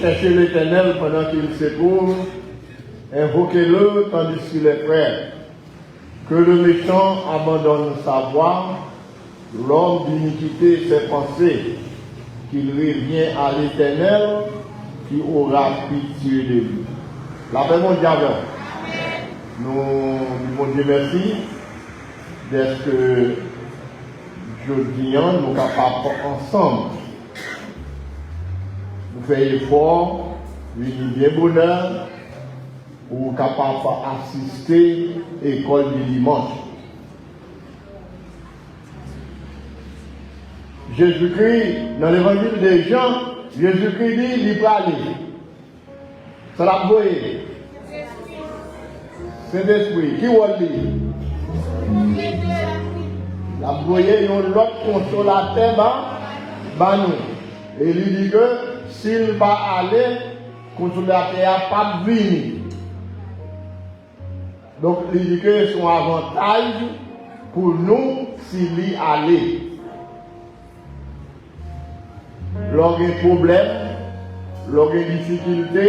Cherchez l'Éternel pendant qu'il se trouve, invoquez-le tandis qu'il est prêt. Que le méchant abandonne sa voie, l'homme d'iniquité ses pensées, qu'il revient à l'Éternel, qui aura pitié de lui. La paix mondiale. Nous disons Dieu merci d'être que jeudi, nous capables ensemble. Nous faisons effort, venir bien bonheur, pour capable assister à l'école du dimanche. Jésus-Christ, dans l'évangile des Jean, Jésus-Christ dit, il peut aller. Ça l'a voyé. Saint-Esprit, qui va dire? La voyé, il y a l'autre consolateur, bah nous. Et il dit que s'il va aller, consolateur n'a pas venir. Donc, il dit que c'est un avantage pour nous s'il y aller. Lorsqu'il y a un problème, lorsqu'il y a une difficulté,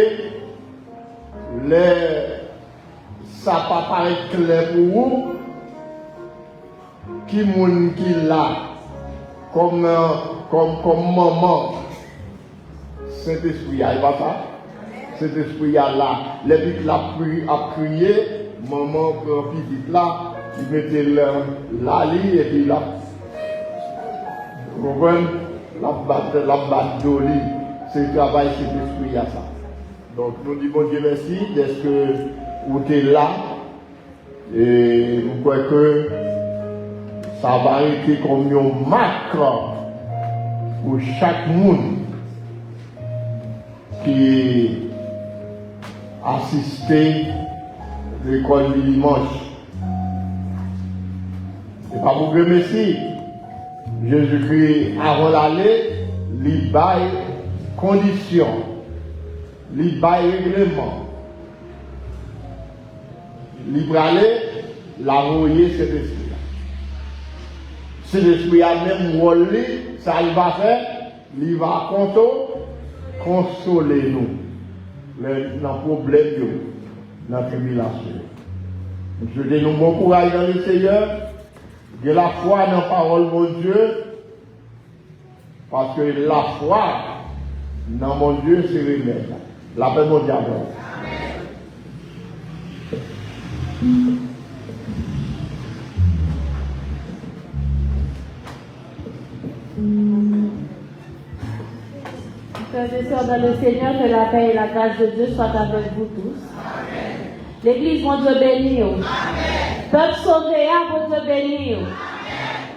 ça ne pas paraître clair pour vous, qui est qui là, comme maman, Saint-Esprit, il va pas. Saint-Esprit là, les petits a prié, maman prend petit là, il mettait là, et puis là, vous comprenez? La batte d'oli, c'est le travail cet esprit à ça. Donc nous disons Dieu merci d'être que vous êtes là et nous croyons que ça va être comme une marque pour chaque monde qui assiste à l'école du dimanche. Et pas vous remercier. Jésus-Christ, avant d'aller, il baille conditions, il baille règlement. Il va aller, la voyer cet esprit. Cet esprit a même volé, ça il va faire, il va consoler nous, dans le problème, dans la tribulation. Je dis nous bon courage dans le Seigneur. De la foi dans la parole de Dieu, parce que la foi dans mon Dieu, c'est remède. La paix mondiale. Frères et sœurs dans le Seigneur, que la paix et la grâce de Dieu soient avec vous tous. Amen. L'Église, mon Dieu béni. Peuple sauvé, mon Dieu béni.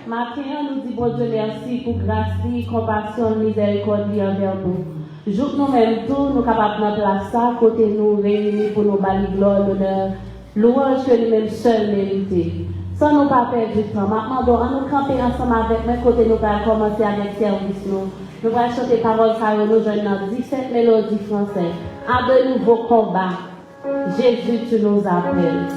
Maintenant, nous disons, bon Dieu, merci pour grâce, compassion, miséricorde envers nous. Jour nous-mêmes tous, nous capables de place ça, côté nous réunis pour nous bâtir gloire, l'honneur, louange que nous-mêmes seuls méritons. Sans nous pas perdre du temps. Maintenant, nous camper ensemble avec nous, côté nous allons commencer avec service. Nous allons chanter paroles, nous jeunes dans 17 mélodies françaises. À de nouveaux combats. Jésus, tu nous appelles.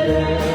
Nous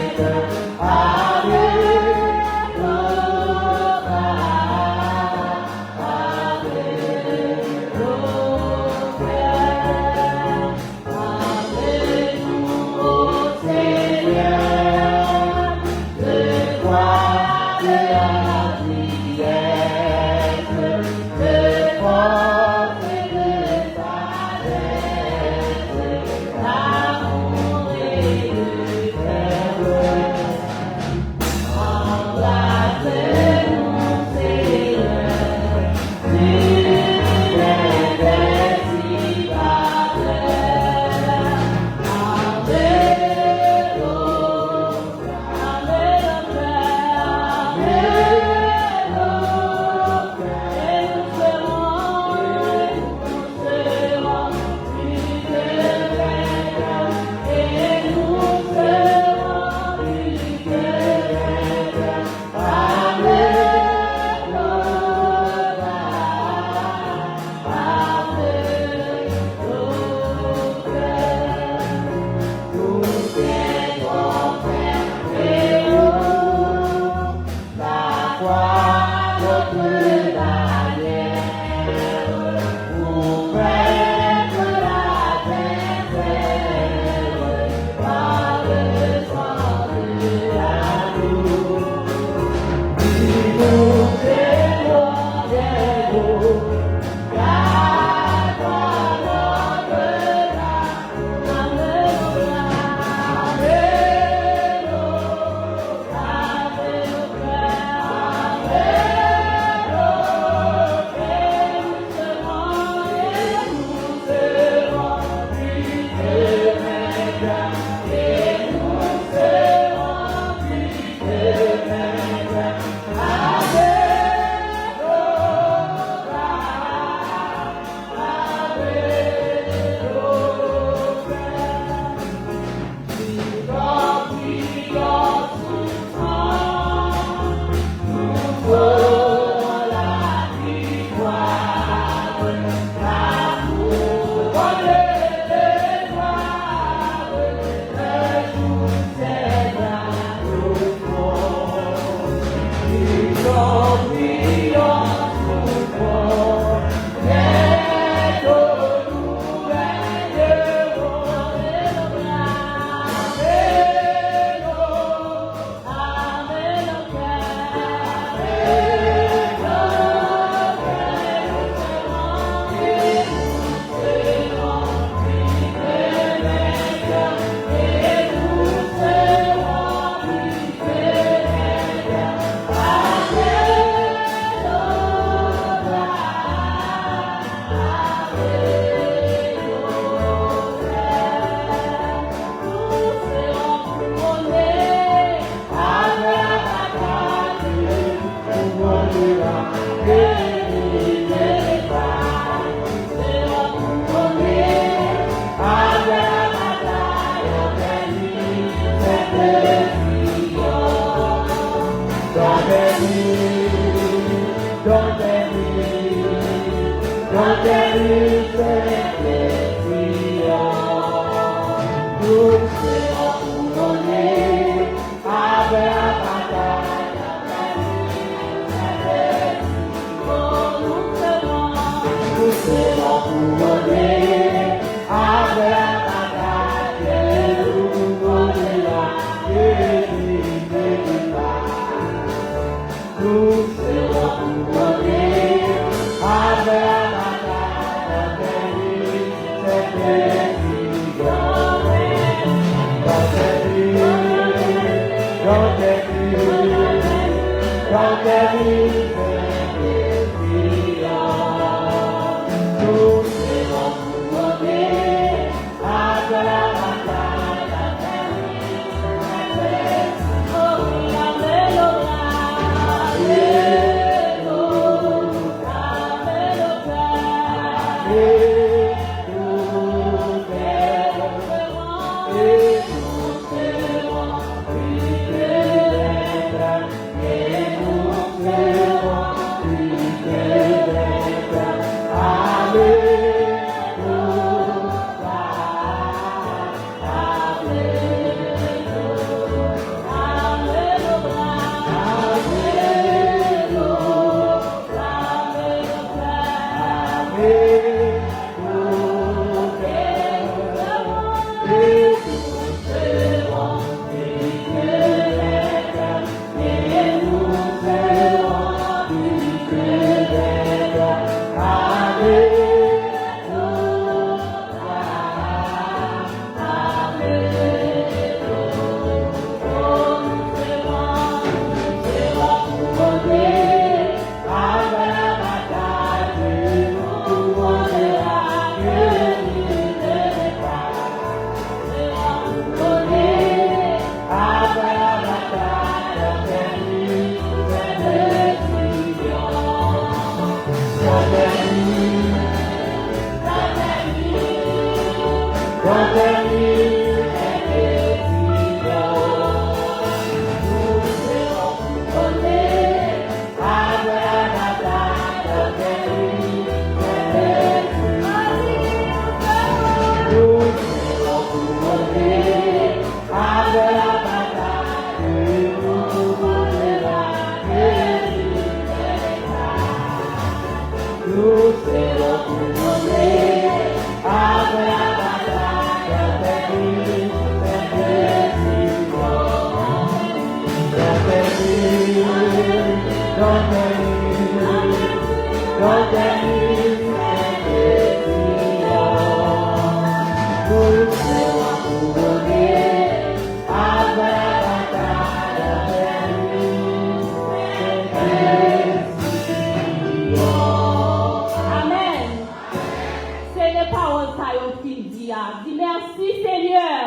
Dis merci Seigneur.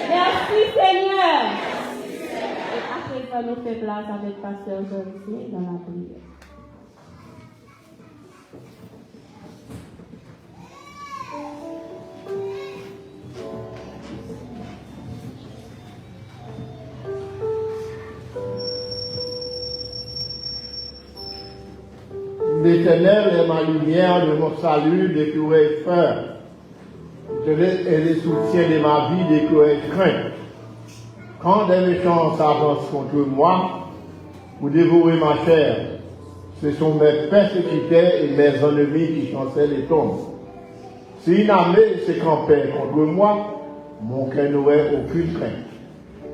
Merci Seigneur. Et après ça, nous faisons place avec Pasteur Jean-Luc dans la prière. L'Éternel est ma lumière de mon salut, des cruels frères. Et les soutiens de ma vie, des cruels craintes. Quand des méchants s'avancent contre moi pour dévorer ma chair, ce sont mes persécuteurs et mes ennemis qui chancellent et tombent. Si une armée se campait contre moi, mon cœur n'aurait aucune crainte.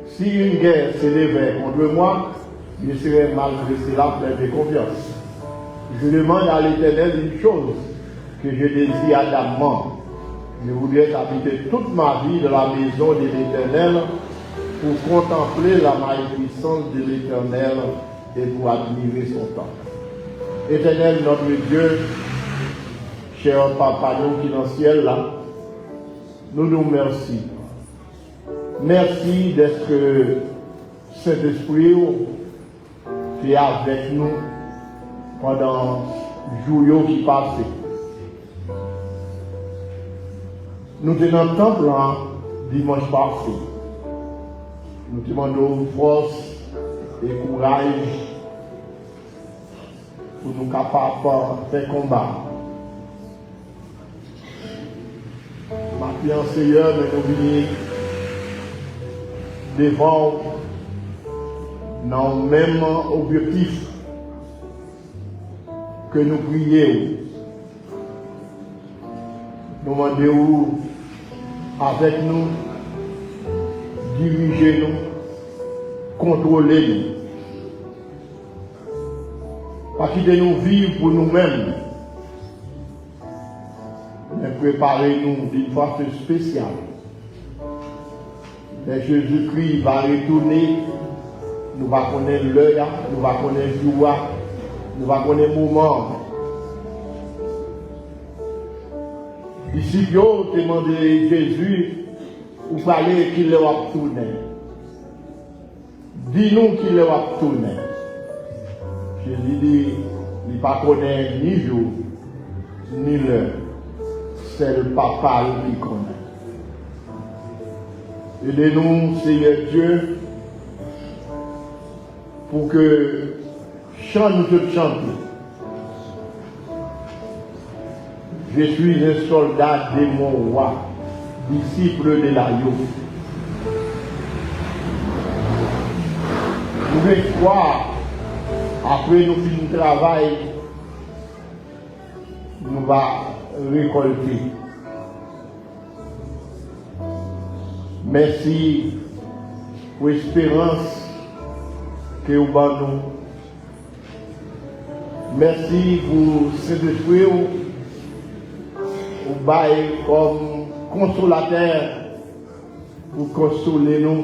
Si une guerre s'élevait contre moi, je serais malgré cela plein de confiance. Je demande à l'Éternel une chose que je désire ardemment. Je voudrais habiter toute ma vie dans la maison de l'Éternel pour contempler la magnificence de l'Éternel et pour admirer son temple. Éternel, notre Dieu, cher Papa, nous qui dans le ciel là, nous nous remercions. Merci d'être Saint-Esprit qui est avec nous pendant le jour qui passait. Nous tenons le temple dimanche passé. Nous demandons force et courage pour nous capables de faire combat. Maintenant, Seigneur, nous venons devant nos mêmes objectifs que nous prions. Nous demandons avec nous, dirigez-nous, contrôlez-nous. Pas quitter nous vivre pour nous-mêmes, mais préparez-nous d'une façon spéciale. Mais Jésus-Christ va retourner, nous va connaître l'heure, nous va connaître le jour, nous va connaître le moment. Ici, Dieu demandé Jésus, ou parler qu'il leur a tourné. Dis-nous qu'il leur a tourné. Jésus dit, il ne connaît ni jour, ni l'heure. C'est le Papa qui connaît. Aidez-nous, Seigneur Dieu, pour que chant nous te chanter. Je suis un soldat de mon roi, disciple de l'agneau. Nous espoir, après nous finir le travail, nous allons récolter. Merci pour l'espérance que vous avez nous. Merci pour cet esprit ou bail comme consolateur pour consoler nous,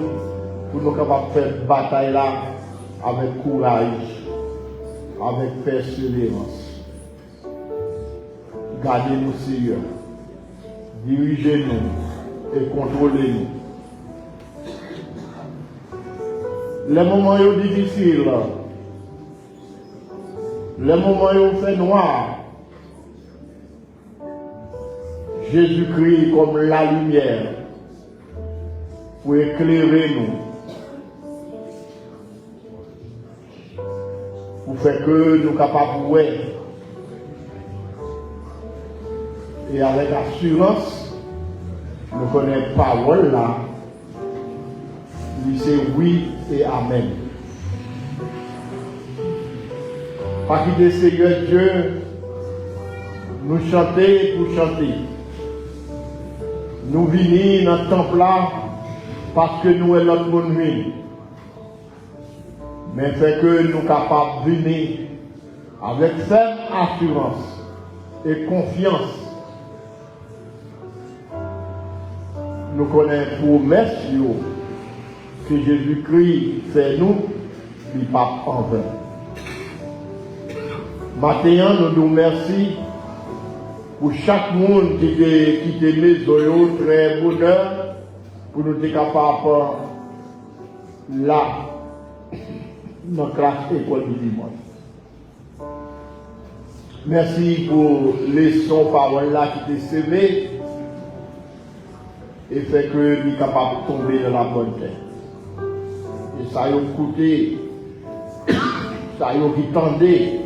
pour nous capables de faire bataille là avec courage, avec persévérance. Gardez-nous, Seigneur, dirigez-nous et contrôlez-nous. Les moments sont difficiles, les moments sont fait noir. Jésus-Christ comme la lumière pour éclairer nous, pour faire que nous soyons capables de voir et avec assurance, nous connaissons la parole là, c'est oui et amen. Pas quitter Seigneur Dieu, nous chanter pour chanter. Nous venons dans ce temple là parce que nous sommes notre bonne nuit. mais fait que nous sommes capables de venir avec ferme assurance et confiance. Nous connaissons promesse que Jésus-Christ fait nous, il pas en vain. Maintenant, nous nous remercions pour chaque monde qui est maison, très bonheur, pour nous être capables là, dans la classe école du dimanche. Merci pour les sons paroles là qui étaient semées et fait que nous sommes capables de tomber dans la bonne terre. Et ça a coûté, ça a qui tendait,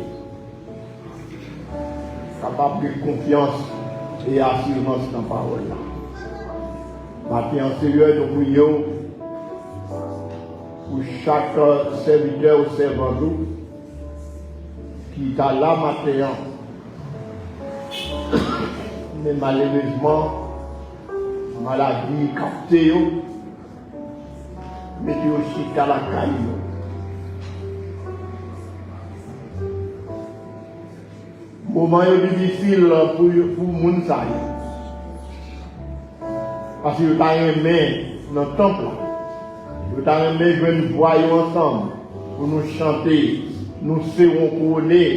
capable de confiance et assurance dans la parole là. Maintenant, Seigneur, nous prions pour chaque serviteur ou servante qui est là maintenant. Mais malheureusement, maladie captée, mais aussi à la caille. Moment difficile pour les gens. Parce que vous avez aimé dans le temple. Vous avez aimé jouer une voix ensemble pour nous chanter. Nous serons couronnés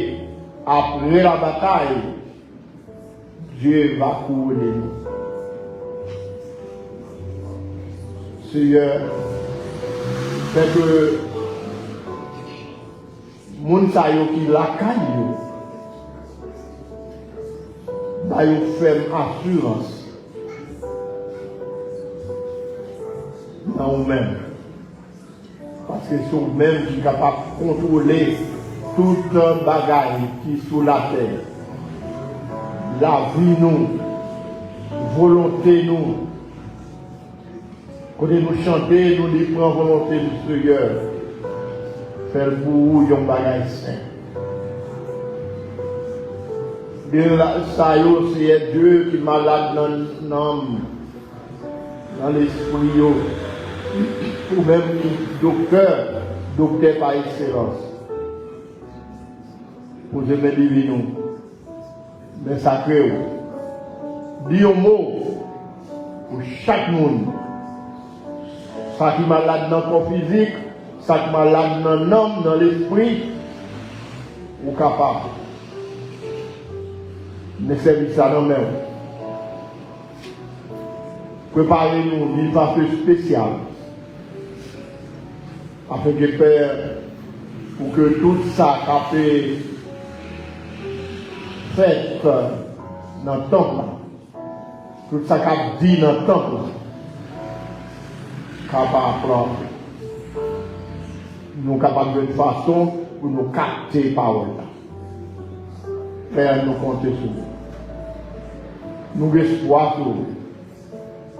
après la bataille. Dieu va couronner nous. Seigneur, fait que moun sa yo qui la caille yo, ba yo ferme assurance dans nous-mêmes. Parce que c'est nous-mêmes qui sommes capables de contrôler toute bagaille qui est sous la terre. La vie nous, volonté nous. Quand nous chanter, nous disons prends volonté du Seigneur. Faire pour vous un bagage saint. Ça c'est Dieu qui est malade dans l'esprit. Ou même docteur par excellence. Pour aimer divin. Mais sacré. Dis un mot pour chaque monde. Ça qui est malade dans le corps physique, ça qui est malade dans l'âme, dans l'esprit, ou capable. Mais c'est ça dans même. Préparez-nous d'une façon spéciale. Afin que Père, pour que tout ça a fait dans le temple, tout ça a dit dans le temple, capable nous capables de façon pour nous capter la parole. Père, nous comptons sur vous. Nous espoir sur vous.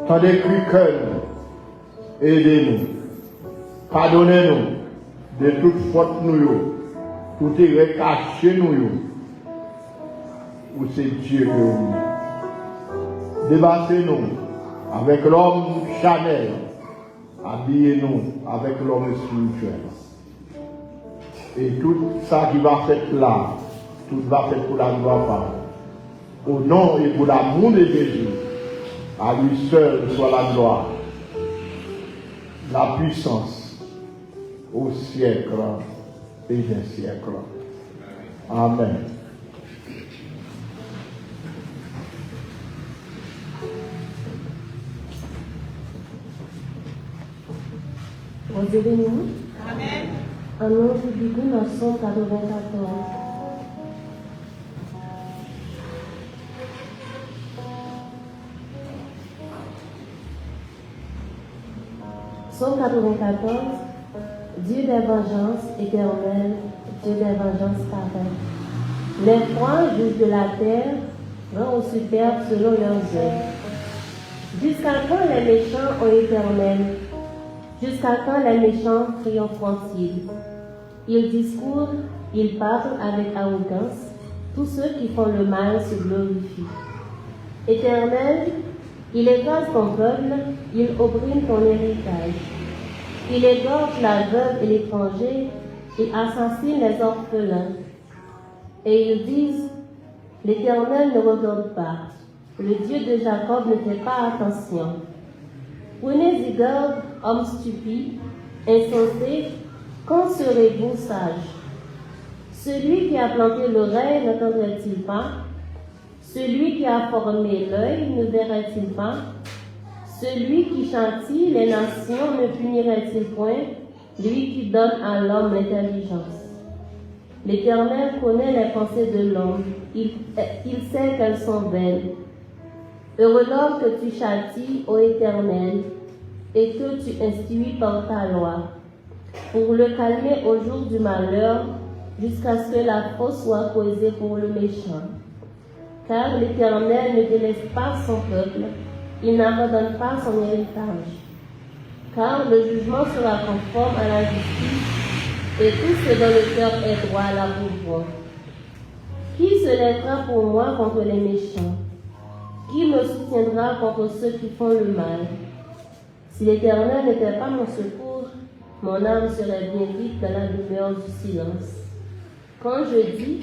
Tendez cri cœur, aidez-nous. Pardonnez-nous de toute faute nous, tout est caché nous. Ou c'est Dieu que nous. Débattez-nous avec l'homme charnel. Habillez-nous avec l'homme spirituel. Et tout ça qui va faire là, tout va faire pour la gloire. Au nom et pour l'amour de Jésus, à lui seul soit la gloire, la puissance, au siècle et des siècles. Amen. Vous êtes bénis. Amen. En nom du Bible, dans Psaume 94. Psaume 94. Dieu des vengeances éternelles, Dieu des vengeances pareilles. Les froids juges de la terre rend aux superbes selon leurs œuvres. Jusqu'à quand les méchants, ô Éternel? Jusqu'à quand les méchants triompheront-ils? Ils discourent, ils parlent avec arrogance. Tous ceux qui font le mal se glorifient. Éternel, il écrase ton peuple, il opprime ton héritage. Il égorge la veuve et l'étranger, Ils assassinent les orphelins. Et ils disent, l'Éternel ne regarde pas. Le Dieu de Jacob ne fait pas attention. Prenez-y garde, hommes stupides, insensés, quand serez-vous sages? Celui qui a planté l'oreille n'entendrait-il pas? Celui qui a formé l'œil ne verrait-il pas? Celui qui châtie les nations ne punirait-il point? Lui qui donne à l'homme l'intelligence. L'Éternel connaît les pensées de l'homme. Il sait qu'elles sont belles. Heureux l'homme que tu châties, ô Éternel, et que tu instruis par ta loi, pour le calmer au jour du malheur, jusqu'à ce que la faute soit causée pour le méchant. Car l'Éternel ne délaisse pas son peuple, il n'abandonne pas son héritage. Car le jugement sera conforme à la justice, et tout ce dont le cœur est droit l'approuveront. Qui se lèvera pour moi contre les méchants? Qui me soutiendra contre ceux qui font le mal? Si l'Éternel n'était pas mon secours, mon âme serait bien vite dans la demeure du silence. Quand je dis,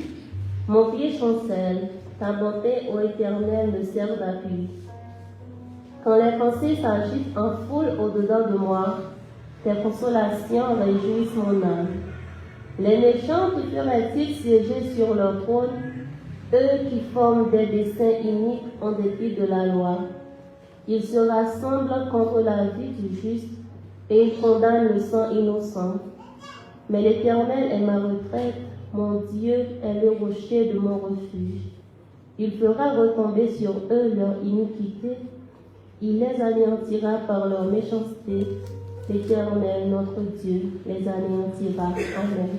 mon pied chancelle, ta bonté, ô Éternel, me sert d'appui. Quand les pensées s'agitent en foule au-dedans de moi, tes consolations réjouissent mon âme. Les méchants te feraient-ils siéger sur leur trône, eux qui forment des desseins iniques en dépit de la loi? Ils se rassemblent contre la vie du juste et ils condamnent le sang innocent. Mais l'Éternel est ma retraite, mon Dieu est le rocher de mon refuge. Il fera retomber sur eux leur iniquité, il les anéantira par leur méchanceté. L'Éternel, notre Dieu, les anéantira. Amen.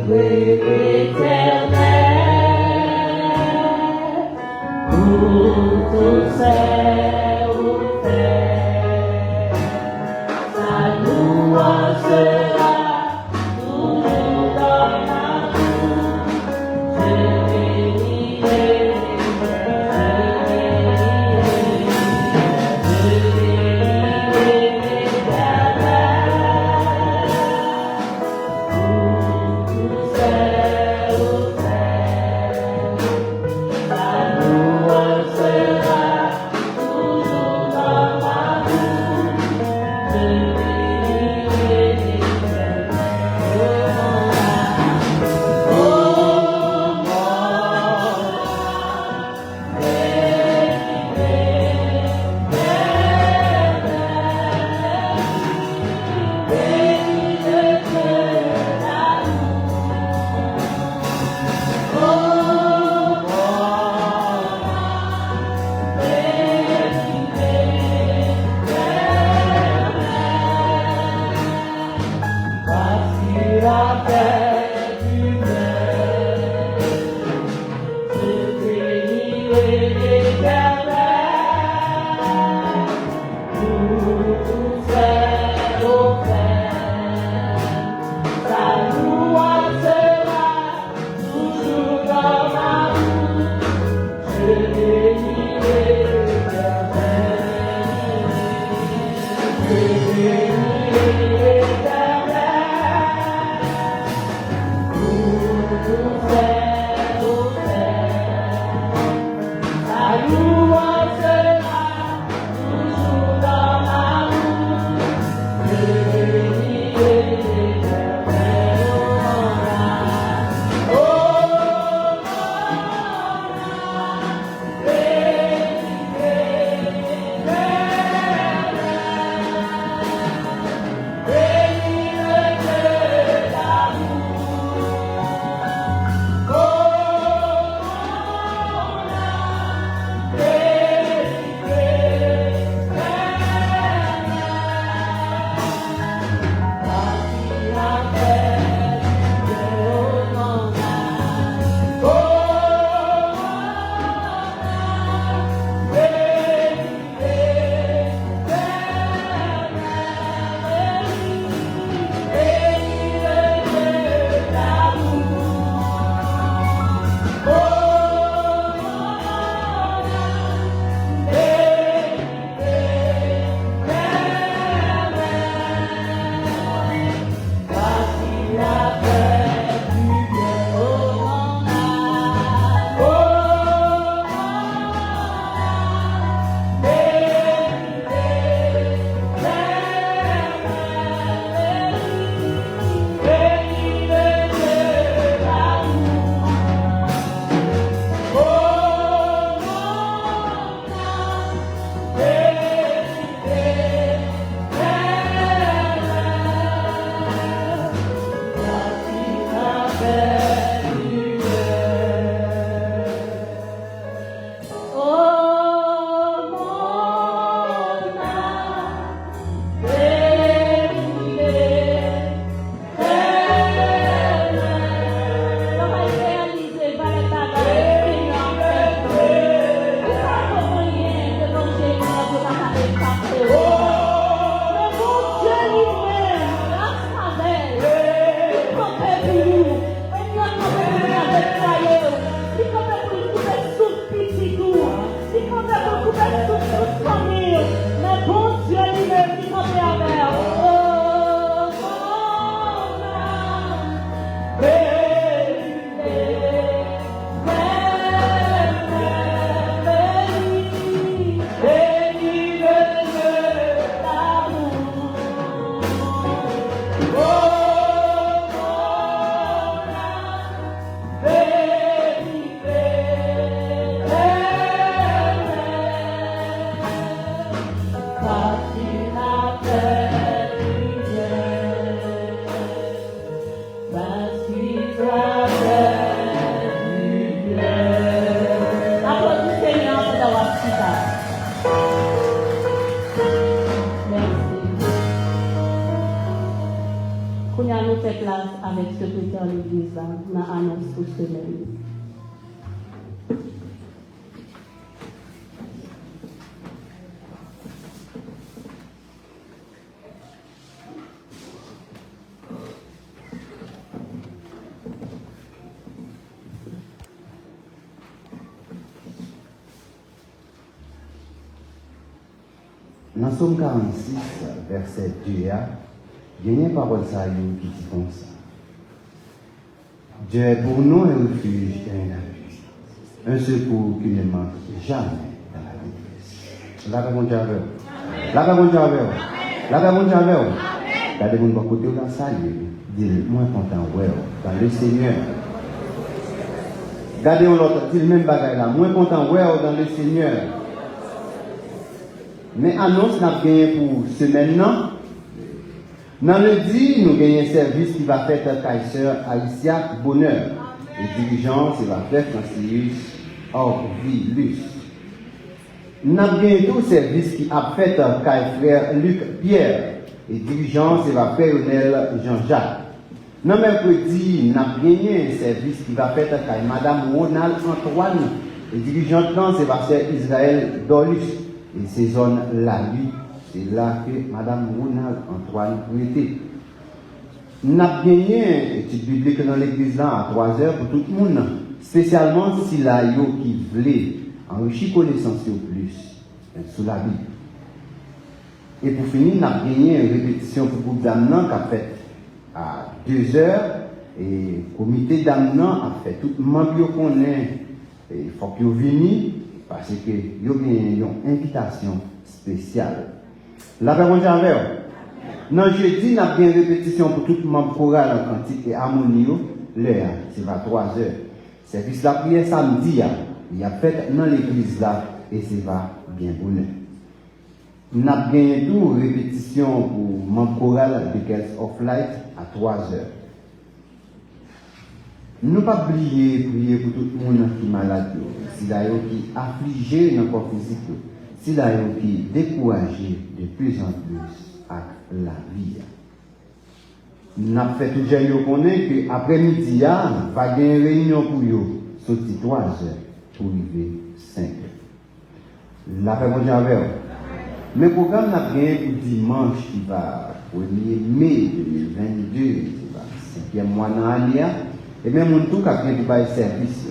L'Éternel, pour tous ses refaits, sa louange sera toujours dans ma bouche. Je bénirai. Pour nous faire place avec ce secrétaire de l'église là, dans l'annonce pour semaine. Dans Somme 46, verset 2, il y a une parole qui dit comme ça. Dieu est pour nous un refuge et un appui, un secours qui ne manque jamais dans la détresse. La paix, mon Dieu, la paix, mon Dieu, la paix, mon Dieu, regardez mon bon côté, on a salué, dit moins content, ouais, dans le Seigneur. Regardez l'autre, dit le même bagaille là, moins content, ouais, dans le Seigneur. Mais annonce n'a gagné pour semaine non. Dans le dit, nous gagnons un service qui va faire Kaiser Alicia Bonheur. Le dirigeant, c'est va faire Francis Orvilus. Nous avons gagné tout service qui a fait Frère Luc Pierre. Le dirigeant, c'est va faire Lionel Jean-Jacques. Dans mercredi, nous avons gagné un service qui va faire Madame Ronald Antoine. Le dirigeant, c'est va faire Israël Dorlus. Et ces zones-là, c'est là que Mme Ronald Antoine était. Nous avons gagné une étude biblique dans l'église là à 3 heures pour tout le monde, spécialement si là qui voulait enrichir connaissance plus sur la Bible. Et pour finir, nous avons gagné une répétition pour le groupe d'Amnan qui a fait à 2 heures. Et le comité d'Amnan a fait tout le monde qui connaît, il faut qu'ils viennent. Parce que y a une invitation spéciale. La paix, mon Dieu, non, jeudi, nous avons une répétition pour tout le monde choral en cantique et harmonie. L'heure, c'est à 3 heures. Service la prière samedi, il y a fait dans l'église là, et c'est va bien bonheur. Nous avons gagné tout répétition pour membre choral de Girls of Light à 3 heures. Nous ne pas oublier prier pour tout le monde qui est malade, si là qui est affligé dans le corps physique, si là qui est découragé de plus en plus avec la vie. Nous avons fait tout le monde connaître qu'après-midi, il va y avoir une réunion pour eux, sorti 3 heures pour arriver 5 heures. La paix, mon Dieu, mais le programme n'a rien pour dimanche qui va 1er mai 2022, qui va 5e mois dans l'année. Et même mon tout qui a bien pour faire service.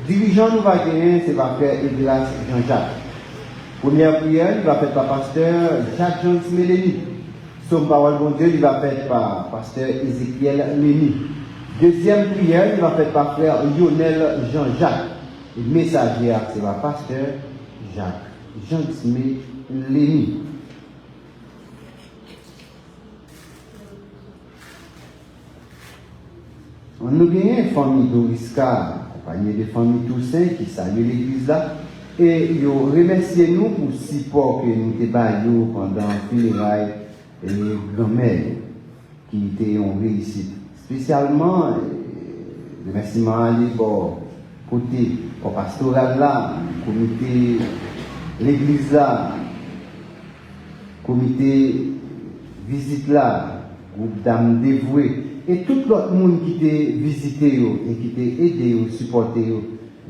Dirigeant nous va gagner, c'est va faire Église Jean-Jacques. Première prière, il va faire par pasteur Jacques Jean Mélanie. Son parole bon Dieu, il va faire par pasteur Ézéchiel Léni. Deuxième prière, il va faire par frère Lionel Jean-Jacques. Et messager, c'est par pasteur Jacques Jean Léni. Nous avons une famille d'Oriska, accompagnée de famille Toussaint qui salue l'église là. Et ils remercié nous pour le support que nous avons pendant le funérailles et les grand-mères qui étaient en réussite. Spécialement, remerciement à l'égard côté au pastoral là, comité l'église là, comité visite là, groupe d'âmes dévouées. Et tout l'autre monde qui t'a visité et qui t'a aidé ou supporté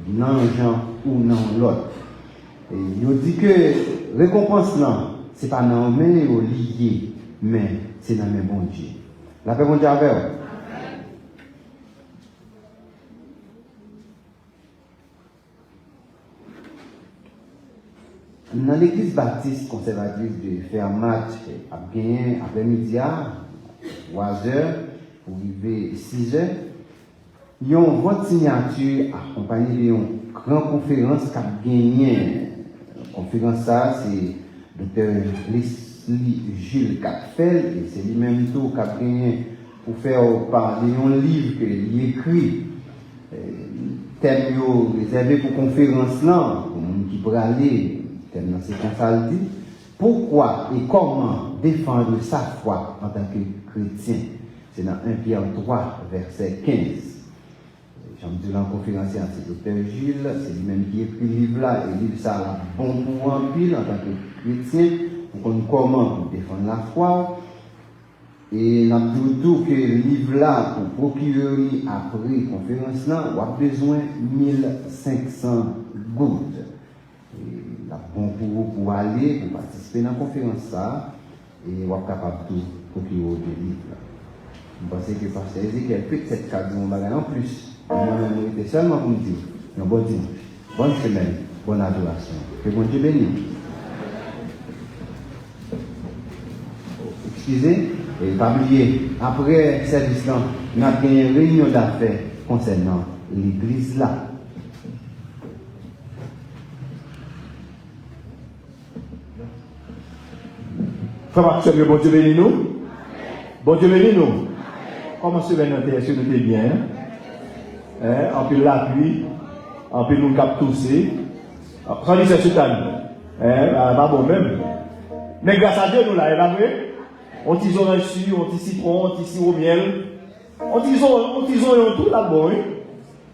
dans un genre ou dans l'autre. Et il dit que récompense là, ce n'est pas dans les mains liées, mais c'est dans les mains de Dieu. La paix, mon Dieu, avec vous. Dans l'église baptiste conservatrice de Fermat, à gagné après-midi à 3 heures, pour arriver 6 heures, il y a une grande signature accompagnée d'une grande conférence qui a gagné. La conférence, ça, c'est Dr. Leslie Gilles Capfel, et c'est lui-même tout qui a gagné pour faire parler d'un livre qu'il a écrit. Thème réservé pour conférence là, pour les gens qui peuvent aller, thème c'est comme ça le dit. Pourquoi et comment défendre sa foi en tant que chrétien? C'est dans 1 Pierre 3, verset 15. J'en dis dans la conférence, c'est Dr. Gilles, c'est lui-même qui écrit le livre là, et le livre ça a bon pour en pile en tant que chrétien, pour qu'on comment défendre la foi. Et nous avons tout que le livre là, pour procurer après la conférence là, on a besoin de 1500 gouttes. Et là, bon pour aller, pour participer à la conférence là, et on est capable de procurer des livres. Je pense que le pasteur Ezekiel fait cette carte de mon bagage en plus. Moi-même, j'étais seulement pour me dire, un bon dimanche, bonne semaine, bonne adoration. Que bon Dieu bénisse. Excusez, et pas oublier, après le service là, nous avons une réunion d'affaires concernant l'église là. Frère Maxime, que bon Dieu bénisse nous. Bon Dieu bénisse nous. Comment se fait notre est-ce que nous sommes bien? En plus l'appui, en plus nous cap tousser. Ça dit c'est sultan. Pas bon même. Mais grâce à Dieu nous là, pas vrai? On tise orange sur, on tise citron, on tise sirop miel. On tise tout là-bas,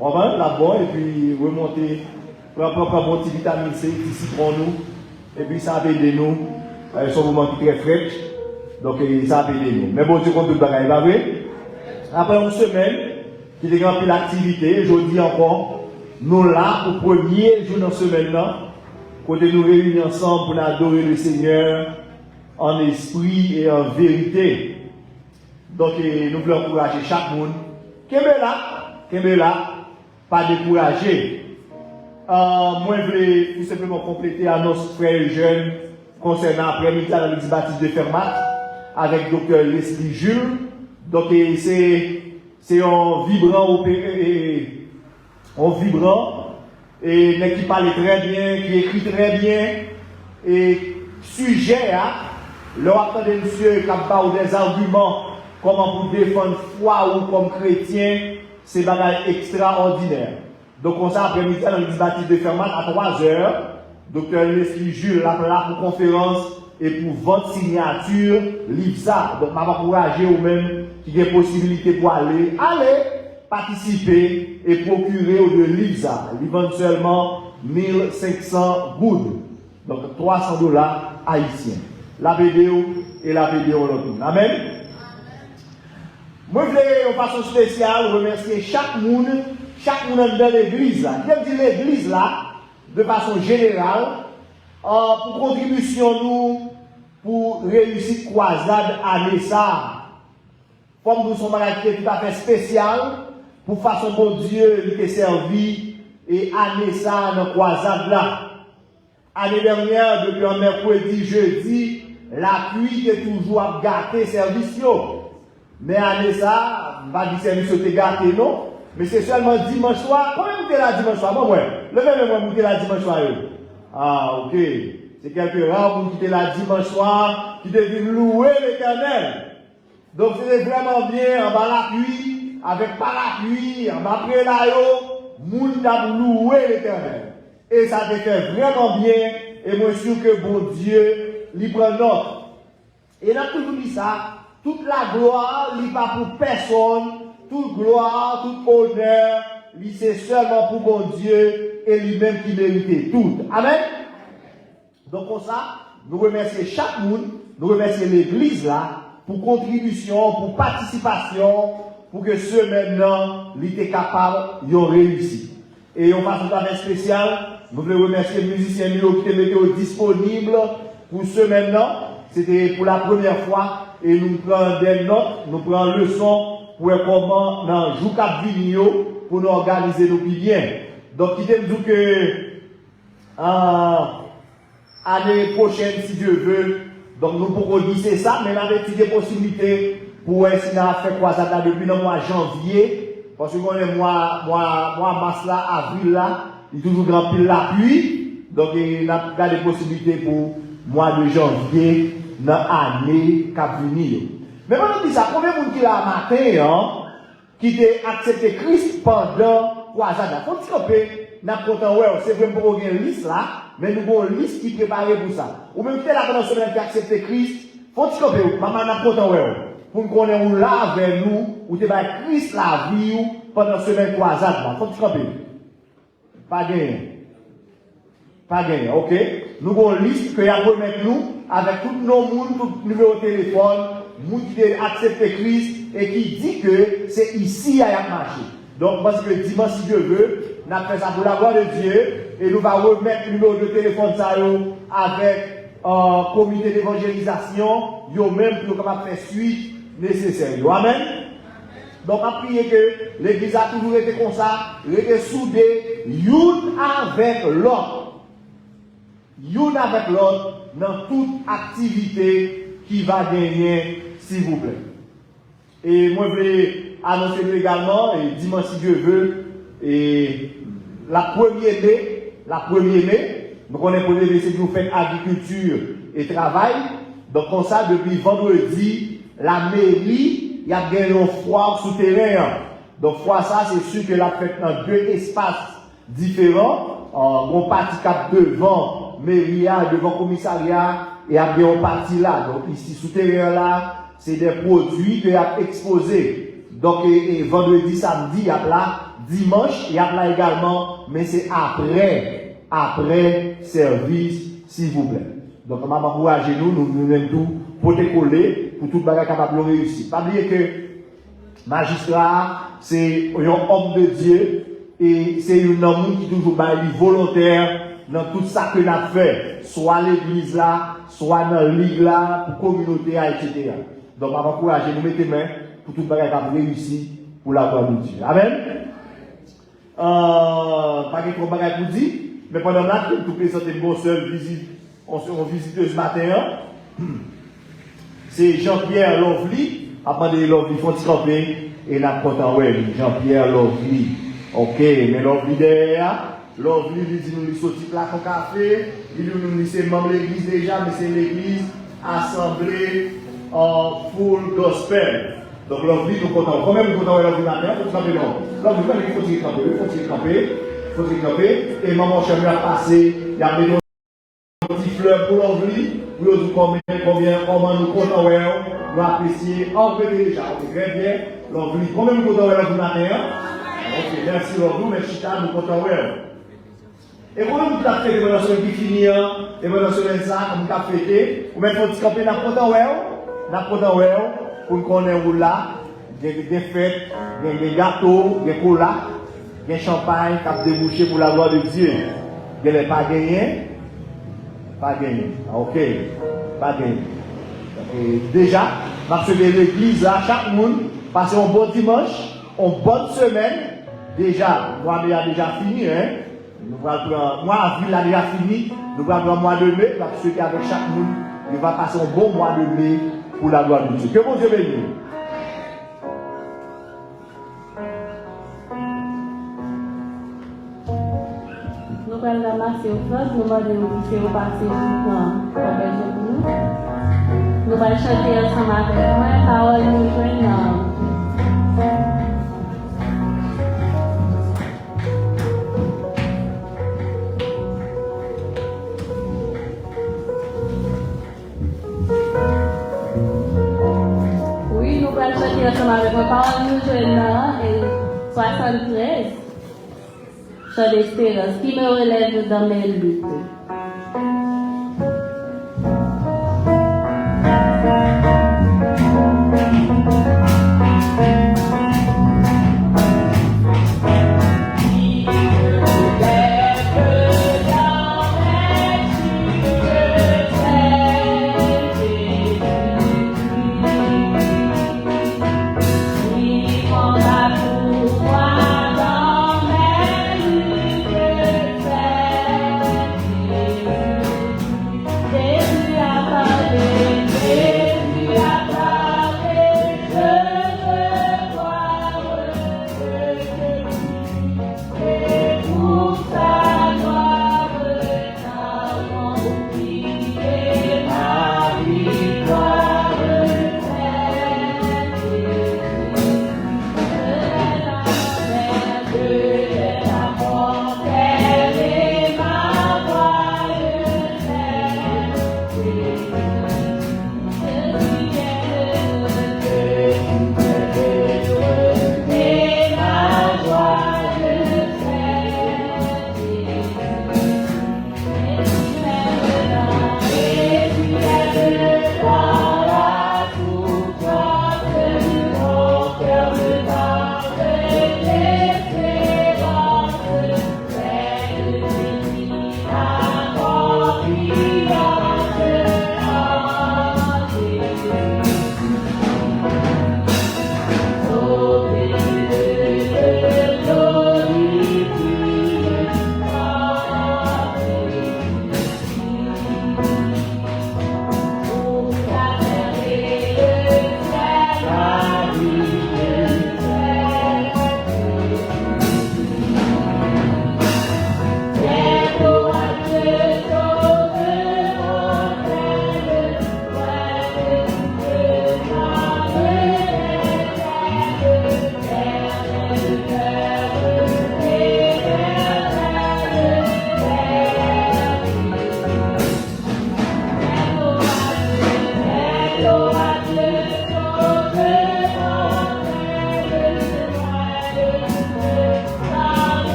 on va là-bas et puis remonter, prendre bon petit vitamine C, petit citron nous, et puis ça va aider nous. C'est un moment qui est très frais, donc ça va aider nous. Mais bon Dieu compte tout le bagage, pas vrai? Après une semaine, qui est remplie d'activité, je dis encore, nous là, au premier jour de la semaine là, côté nous réunis ensemble pour adorer le Seigneur en esprit et en vérité. Donc nous voulons encourager chaque monde. Qu'est-ce là, pas décourager. Moi je voulais tout simplement compléter à nos frères et jeunes concernant après-midi à l'église baptiste de Fermat avec Dr. Leslie Jules. Donc c'est un vibrant et qui parle très bien, qui écrit très bien et sujet leur attendez monsieur qui a des arguments comment pour défendre foi ou comme chrétien, c'est bagage extraordinaire. Donc on s'est après-midi dans l'église baptiste de Fermat à 3h, Dr. Leslie Jules là pour conférence et pour votre signature, livre ça. Donc, je vais encourager ou même qui a possibilité pour aller participer et procurer au de livre ça. Ils vendent seulement 1500 gouttes. Donc, $300 haïtiens. La vidéo et la vidéo retourne. Amen. Moi, je voulais, de façon spéciale, remercier chaque monde dans l'église là. Je dis l'église là, de façon générale, pour contribution nous, pour réussir croisade année ça. Comme nous sommes tout à fait spécial, pour façon bon Dieu, il t'a servi, et année ça dans croisade là. Année dernière, depuis un mercredi, jeudi, la pluie est toujours à gâter service. Mais année ça, va dire service te gâté non, mais c'est seulement dimanche soir. Comment vous êtes là dimanche soir? Moi, levez-moi, vous êtes là dimanche soir. Ah, ok. C'est quelques rares qui étaient là dimanche soir, qui deviennent louer l'Éternel. Donc c'était vraiment bien, en bas la pluie, avec parapluie, en bas après l'aéro, moun a loué l'Éternel. Et ça te fait vraiment bien, et moi je suis sûr que bon Dieu, il prend note. Et là, toujours dit ça, toute la gloire, il n'est pas pour personne, toute gloire, tout honneur, c'est seulement pour bon Dieu, et lui-même qui mérite tout. Amen. Donc pour ça, nous remercions chaque monde, nous remercions l'église là, pour contribution, pour participation, pour que ceux maintenant, ils étaient capables, ils ont réussi. Et on passe tout à fait spécial, nous voulons remercier les musiciens qui étaient disponibles pour ceux maintenant. C'était pour la première fois, et nous prenons des notes, nous prenons leçons pour comment, dans le jour 4 vidéo, pour nous organiser nos plus bien. Donc, il dit que, année prochaine, si Dieu veut, donc nous pourrons dire ça, mais nous avons des possibilités pour essayer de faire croisade depuis le mois janvier, parce que le mois mars là, avril là, il y a toujours grand pile la pluie, donc il y a des possibilités pour le mois de janvier, dans l'année qui va venir. Mais quand on dit ça, combien de gens qui là matin, qui a accepté Christ pendant croisade? Faut dire que nous content, ouais, c'est vraiment pour une liste là, mais nous avons une liste qui est préparée pour ça. Ou même qui est là pendant semaine qui a accepté Christ, faut dire que maman n'a content, ouais, pour nous connaître là avec nous, ou tu vas Christ la vie pendant semaine croisade là. Faut dire que pas gagné, ok? Nous avons une liste que y a pour mettre nous avec tout nos monde, tout numéro de téléphone, monde qui a accepté Christ et qui dit que c'est ici à y marcher. Donc, parce que dimanche, si Dieu veut, nous avons fait ça pour la gloire de Dieu et nous allons remettre le numéro de téléphone avec un comité d'évangélisation, yo même pour nous faire suite nécessaire. Amen. Donc, à prier que l'église a toujours été comme ça, été soudée, l'une avec l'autre. L'une avec l'autre dans toute activité qui va gagner, s'il vous plaît. Et moi, je voulais annoncer également, et dimanche si Dieu veut, et la 1er mai, donc on est pour les laisser vous faire agriculture et travail. Donc comme ça, depuis vendredi, la mairie, il y a gagné un foire souterrain. Donc foire ça, c'est sûr que la fête dans 2 espaces différents. On partie cap devant mairie, devant commissariat, et il y a bien une partie là. Donc ici, souterrain là, c'est des produits que y a exposés. Donc et vendredi, samedi, il y a là, dimanche, il y a là également, mais c'est après service, s'il vous plaît. Donc on va encourager nous même tout pour décoller, pour tout le bagage capable de réussir. Pas oublier que magistrat, c'est un homme de Dieu et c'est un homme qui toujours volontaire dans tout ça que nous avons fait, soit l'église là, soit dans la ligue là, pour la communauté, etc. Donc, on va encourager nous mettre main pour tout le bagage qui réussir pour la gloire de Dieu. Amen. Pas de trop bagage pour dire, mais pendant là, tout présenter une bonne seule visite, on visite ce matin. C'est Jean-Pierre Lovely, après de Lovely, faut camper et la content, ouais, Jean-Pierre Lovely. Ok, mais Lovely derrière, Lovely, il dit nous, il sortit là au café, il dit nous, c'est membre de l'église déjà, mais c'est l'église assemblée en full gospel. Donc Lovely, nous comptons. Quand même, nous comptons Lovely matin, il faut camper non. Lovely, il faut camper, et maman Chambre a passé, il y a mis un petit fleur pour Lovely, pour nous dire comment nous comptons, nous apprécier, on peut déjà, ok, très bien. Lovely, quand même, nous comptons Lovely matin. Ok, merci Lovely, merci Chita, nous comptons. Et quand nous avons fait des relations qui finissent, des relations comme ça, comme nous avons fait, ou même quand nous avons fait pour nous connaître où là, des fêtes, des gâteaux, des colas, des champagne qui ont débouché pour la gloire de Dieu. Vous n'avez pas gagné? Pas gagné. Ok, pas gagné. Et déjà, parce que l'église là, chaque monde, passe un bon dimanche, une bonne semaine. Déjà, moi, il a déjà fini, hein. Nous allons prendre, moi, avril a déjà fini, nous allons prendre le mois de mai, parce que avec chaque monde, il va passer un bon mois de mai pour la gloire de Dieu. Que bon Dieu bénisse. Nous allons ramasser aux frères, nous allons vous passer pour nous. Nous allons chanter ensemble avec moi, parole nous joignent. Ensemble avec moi, parole nous jeunes et 73, chant d'espérance, qui me relève dans mes luttes.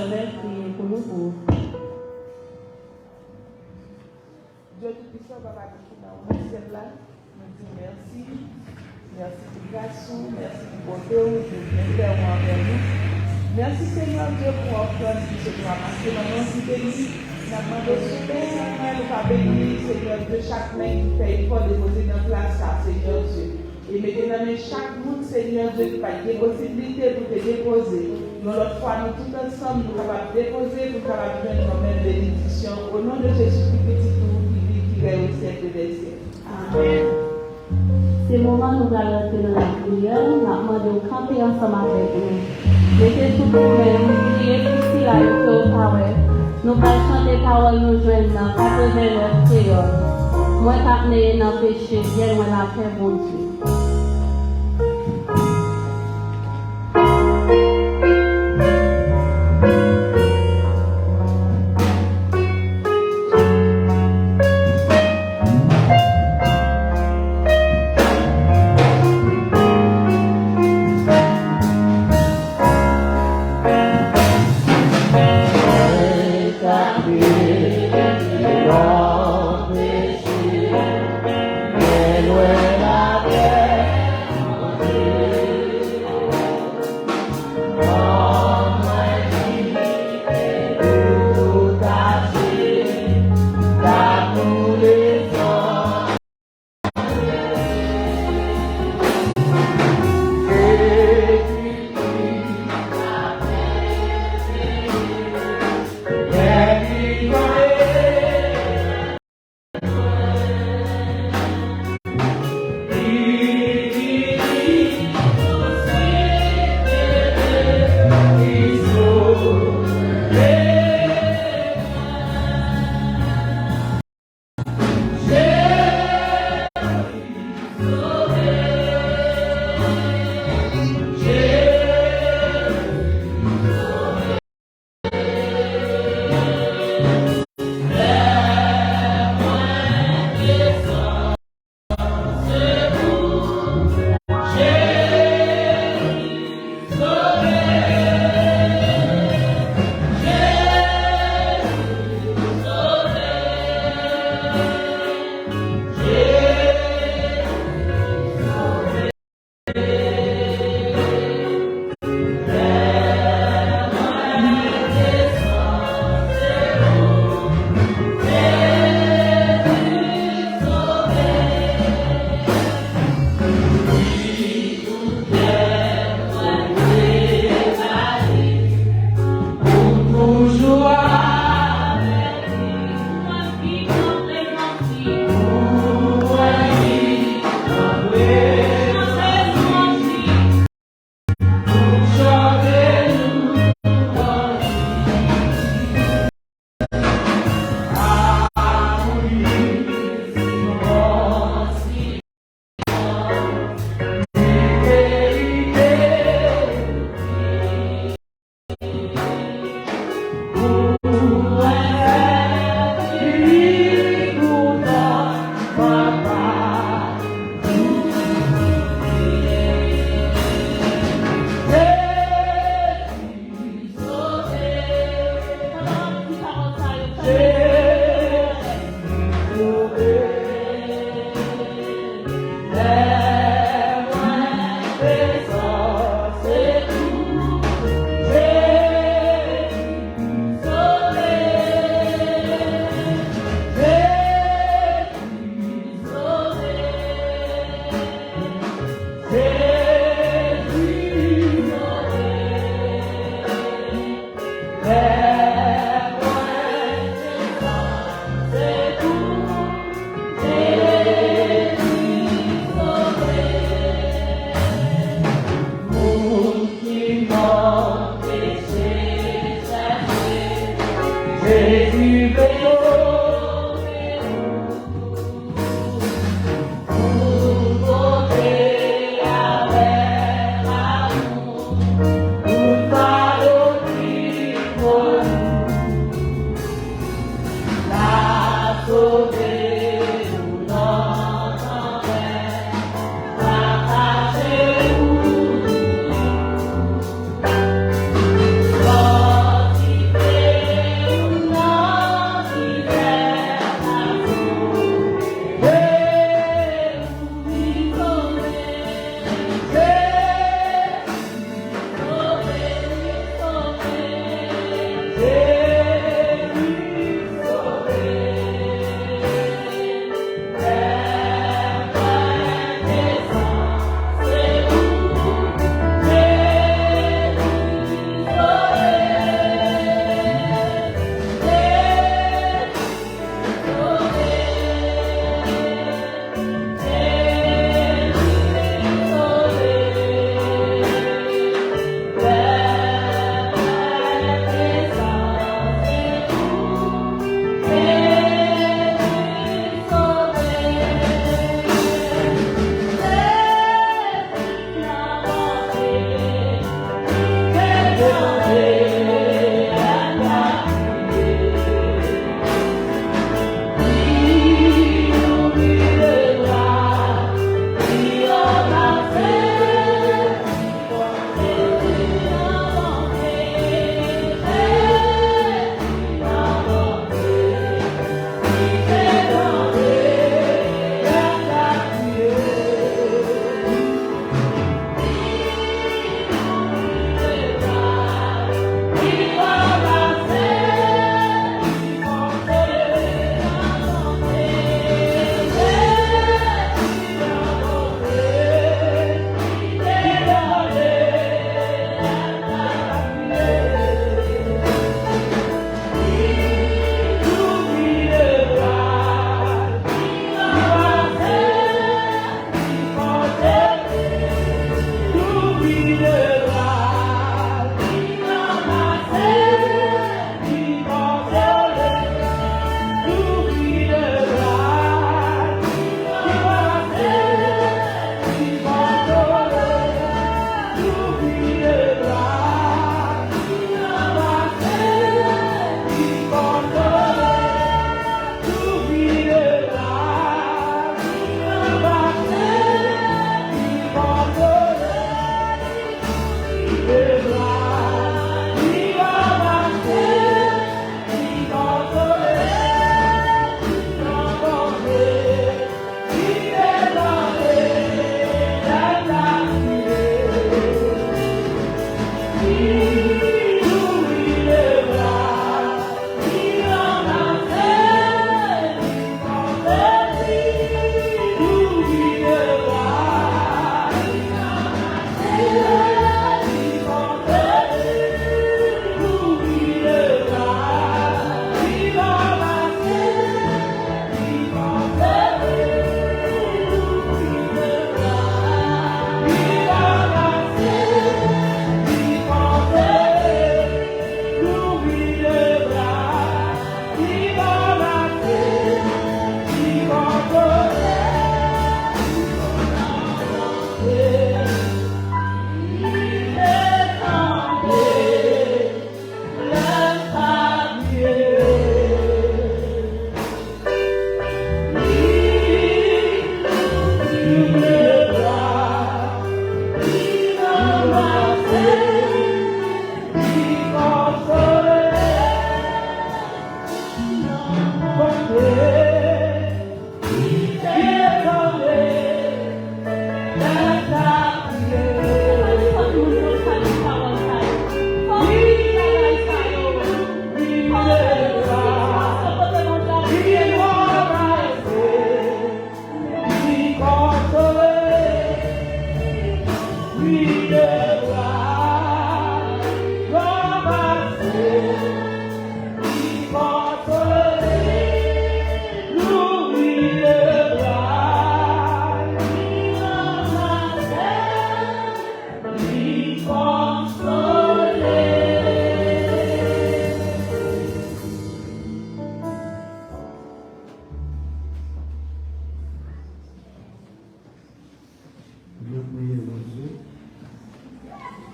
éternel, priez pour nous pauvres. Dieu Tout-Puissant, Papa Tout-Puissant, merci d'être là. Nous disons merci. Merci pour grâce, merci pour bonté, pour bien envers nous. Merci Seigneur Dieu pour l'offrande qui se doit passer. Maintenant, si béni, nous avons demandé au Seigneur, nous pas béni, Seigneur Dieu, chaque main qui fait effort de poser dans la place, Seigneur Dieu. Et mettez chaque monde, Seigneur Dieu, qui n'a pas de possibilité pour te déposer. Nous, l'autre fois, nous tous ensemble, nous sommes capables de déposer, nous sommes capables de donner nos mêmes bénédictions. Au nom de Jésus-Christ, petit tout, qui vit, qui règne au siècle des siècles. Amen. Ces moments, nous allons rentrer dans la prière. Nous allons demander de camper ensemble avec nous. Mettez tout pour nous, priez pour si la au power. Nous allons chanter parole, nous joindre dans 89 créoles. Moi, je suis dans le péché, bien loin la paix, bon Dieu.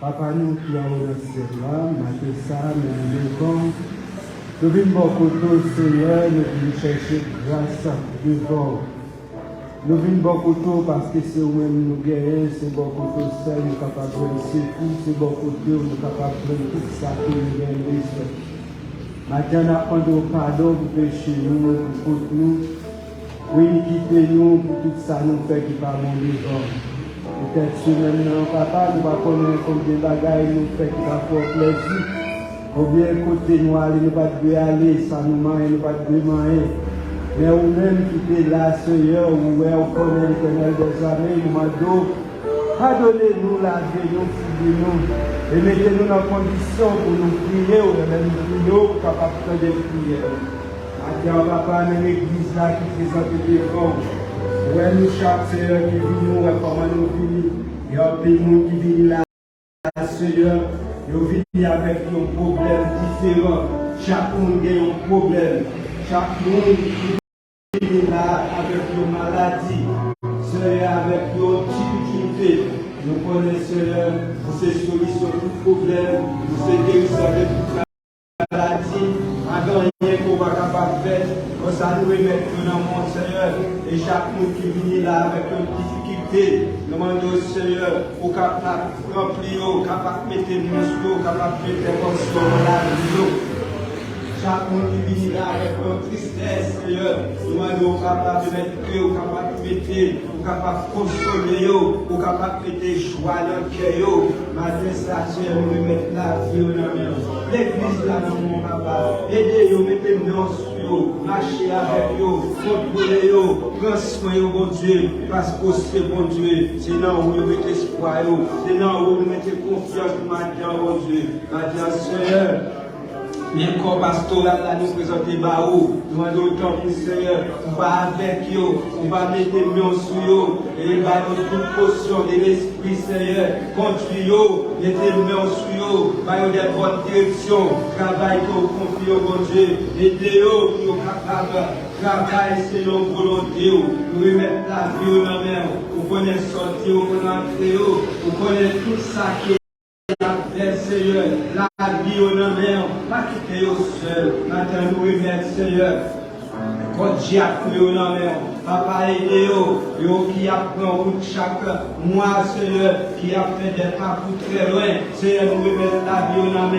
Papa, nous qui avons dans ce là, matin ça, nous devons. Nous venons beaucoup de Seigneur, nous venons chercher grâce devant. Nous venons beaucoup de parce que c'est où-même nous guérir, c'est beaucoup de seul, nous sommes capables de secours, c'est beaucoup de nous sommes capables de tout ça que nous gagnons. Maintenant, nous apprenons pardon pour pécher nous, pour nous. Oui, quittez-nous pour tout ça, nous fait qui va mon devant. Peut-être que maintenant, papa, nous va connaître combien de bagailles nous fait qui va faire plaisir. Ou bien côté nous aller, nous pas de aller, ça nous mange, nous pas de manger. Mais vous-même qui êtes là, Seigneur, vous connaissez l'Éternel des armées, nous demandons, pardonnez-nous la vie, nous nous et mettez-nous dans la condition pour nous prier, ou même nous prier, pour capable de faire des prières. Maintenant, papa, dans l'église là qui présente des fonds, ouais, nous chaque Seigneur qui vit nous, comment nous vivons, il y a un pays qui vit là, Seigneur. Nous vivons avec un problème différent. Chaque monde a un problème. Chaque monde vit là avec une maladie. Seigneur, avec une difficulté. Nous connaissons, Seigneur, pour ces solutions, pour problème, pour ces guérisons de toute maladie. Avant rien qu'on va capable de faire. Comme ça, nous remettons dans le monde, Seigneur. Et chaque monde qui vit là avec une difficulté. Nous demandons, Seieur, au capable de remplir, au capable de mettre les muscles, au capable de mettre les consciences dans la vie. Chaque monde qui vit là avec une tristesse, Seigneur, nous demandons au capable de mettre cœur, au capable de mettre, au capable de consoler, au capable de mettre joie dans le cœur. Matin, ça, Seigneur, nous mettons la vie dans la main. L'église là, dans mon papa, aidez-nous, mettez-nous en suivant, marchez avec nous, contrôlez-nous, prends soin, bon Dieu, parce que c'est bon Dieu. C'est là où nous mettons espoir, c'est là où nous mettons confiance, maintenant, bon Dieu. Maintenant, Seigneur, les corps pastoral là nous présenter Baou, nous demandons autant pour Seigneur, on va avec eux, on va mettre les mains sur eux, et va nous toute potion de l'esprit Seigneur, conduit eux, mettez les mains sur eux, va des bonnes directions, travail que vous confiez au bon Dieu, aidez-eux pour nous capables. Travail, c'est nos volontés, nous remettre la vie au nom, vous connaissez sortir, vous connaissez entrer, vous connaissez tout ça qui est. Seigneur, la vie au nom, pas quitter au seul. Maintenant, nous remettons, Seieur. Quand Dieu a pris au nom, papa, aidez-vous, qui apprend route chaque mois, Seigneur, qui a fait des pas pour très loin. Seigneur, nous remettons la vie au nom,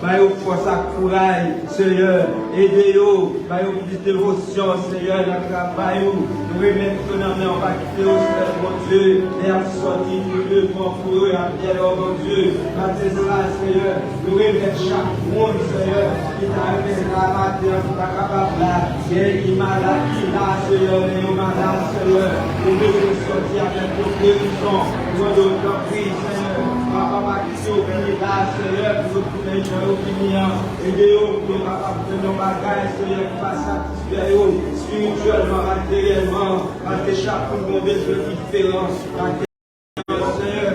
baillez force à courage, Seieur, aidez-vous, baillez plus de dévotion, Seieur, dans le travail, nous remettons au nom, on va quitter au seul, mon Dieu, et à sortir du devant pour eux, à bien, mon Dieu, c'est ça, Seieur, nous remettons chaque monde, Seieur, qui t'a fait la matin, qui t'a capable là, qui malade, qui là, Seieur, malade, Seieur, nous devons sortir avec nos guérisons, nous devons prier, Seieur, papa, qui sont venus là, Seieur, pour nous trouver une opinion, aidez-nous pour nous capables de nos bagages, Seieur, qui va satisfaire spirituellement, matériellement, parce que chaque monde a besoin différent, Seieur,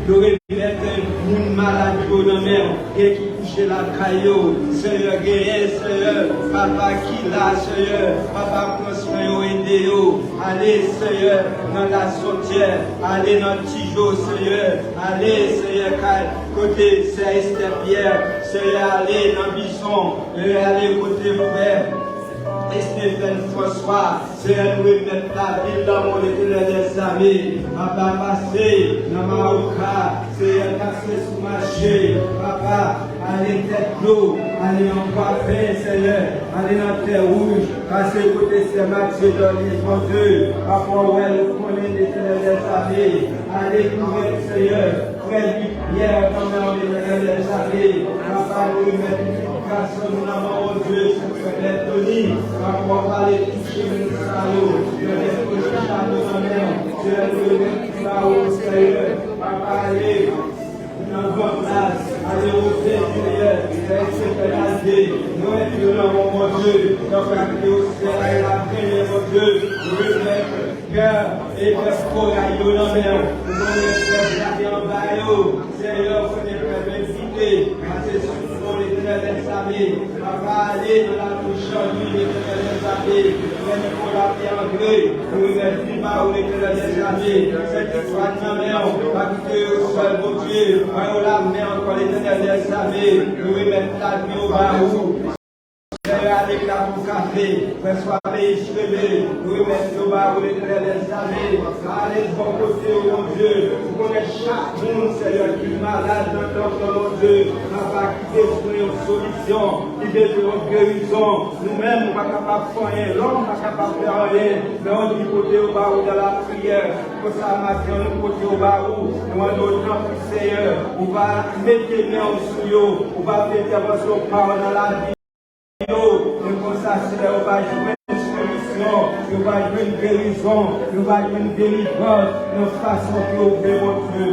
nous remettons une maladie au nom et qui touche la caillou, Seieur, guérir, Seieur, papa qui l'a, Seieur, papa prends soin, aidez-vous, allez, Seieur, dans la sortière, allez dans le tigeau, Seieur, allez, Seieur, côté Esther Pierre, Seieur, allez dans Bison, allez côté frère. Stéphane François, Seigneur, nous remettons la ville dans mon Éternel des armées. Papa, passez dans Maroka, Seigneur, passez sous marché. Papa, allez tête l'eau, allez en coiffé, Seigneur, allez dans terre rouge, passez côté Saint-Mathieu dans les Dieu. Papa, ouais, nous connaissons l'Éternel des armées. Allez couvrir, Seigneur, frère du Pierre, comme l'Éternel des armées. Papa, nous remettons nous n'avons Dieu, frère Tony, on va aller toucher le salaud, je vais toucher à nos amants, je vais mettre là-haut, Seigneur, papa, allez, nous avons place, allez au Seigneur, c'est pénalisé, nous avons mon Dieu, donc allez au Seigneur, la prière, mon Dieu, nous remettons cœur et cœur corail au nom, nous connaissons la vie en baillot, Seigneur, vous n'êtes pas invité, à ces L'Éternel des armées, papa, allez dans la touche en lui, l'Éternel des armées. Savé, nous pour la vie en gré, nous remercions par où l'éternel des armées, cette histoire de la mer, pas que au seul bon Dieu, voyons la mer encore l'éternel des armées, nous remercions la vie au barou. Avec la pour café, soit échoué, nous remercions au barou l'éternel des armées, allez de bon côté, mon Dieu, vous connaissez chaque monde, Seigneur, qui est malade dans notre mon Dieu, n'a pas quitté pour une solution, qui besoin de guérison, nous-mêmes, nous ne sommes pas capables de faire rien, l'homme n'est pas capable de faire rien, mais on dit côté au barou de la prière, pour ça, matin, nous côté au barou, nous avons notre Seigneur, on va mettre les mains sur eux, on va faire intervention par dans la vie. Nous consacrons, on va jouer une solution, nous va jouer une guérison, nous va jouer une délivrance, nous façon de ouvrir mon Dieu.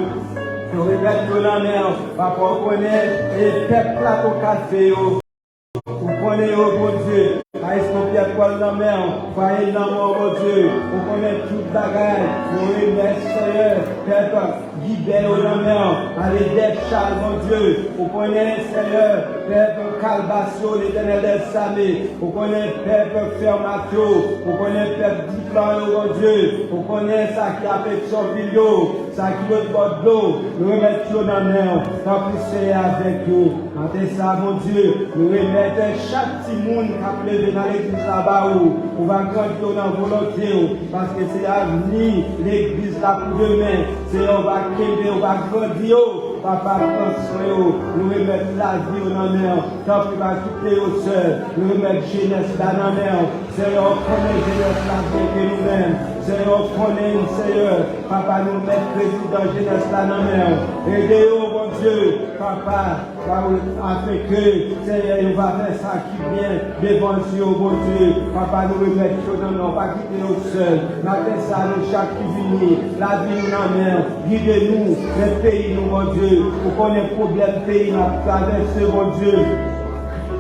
Nous remettons la mer, papa, on connaît, et peuple là pour café, vous connaissez, oh mon Dieu, à Escopia, quoi la mer, voyez la mort, mon Dieu, vous connaissez toute la gagne, nous remettons, Seigneur, peuple, guidez la mer, allez d'être Charles, mon Dieu, vous connaissez, Seigneur, peuple, Calbasio, l'éternel des armées, vous connaissez, peuple, Fermatio, vous connaissez, peuple, Diplan, mon Dieu, vous connaissez ça qui a fait son vidéo, ça qui veut de l'eau, nous remettons la mer, tant que c'est avec vous, quand ça, mon Dieu, nous remettons chaque petit monde qui a levé dans l'église là-bas où on va grandir dans la volonté, parce que c'est l'avenir, l'église là pour demain, c'est on va quitter, on va grandir, papa, construire, nous remettre la vie dans la mer, tant qu'on va quitter au seul, nous remettre jeunesse là dans la mer, Seigneur, on connaît jeunesse là avec nous-mêmes, Seigneur, on connaît, Seigneur, papa, nous mettre président jeunesse là dans la mer, aidez-nous, mon Dieu, papa, afin que, Seigneur, on va faire ça qui vient devant Dieu, mon Dieu. Papa, nous remettons dans nous, on va quitter nous seuls. Matin, ça, nous, chaque qui vient, la vie nous en mer, guidez-nous, les pays, nous, mon Dieu. Pour qu'on ait problème, pays, nous traverser, mon Dieu.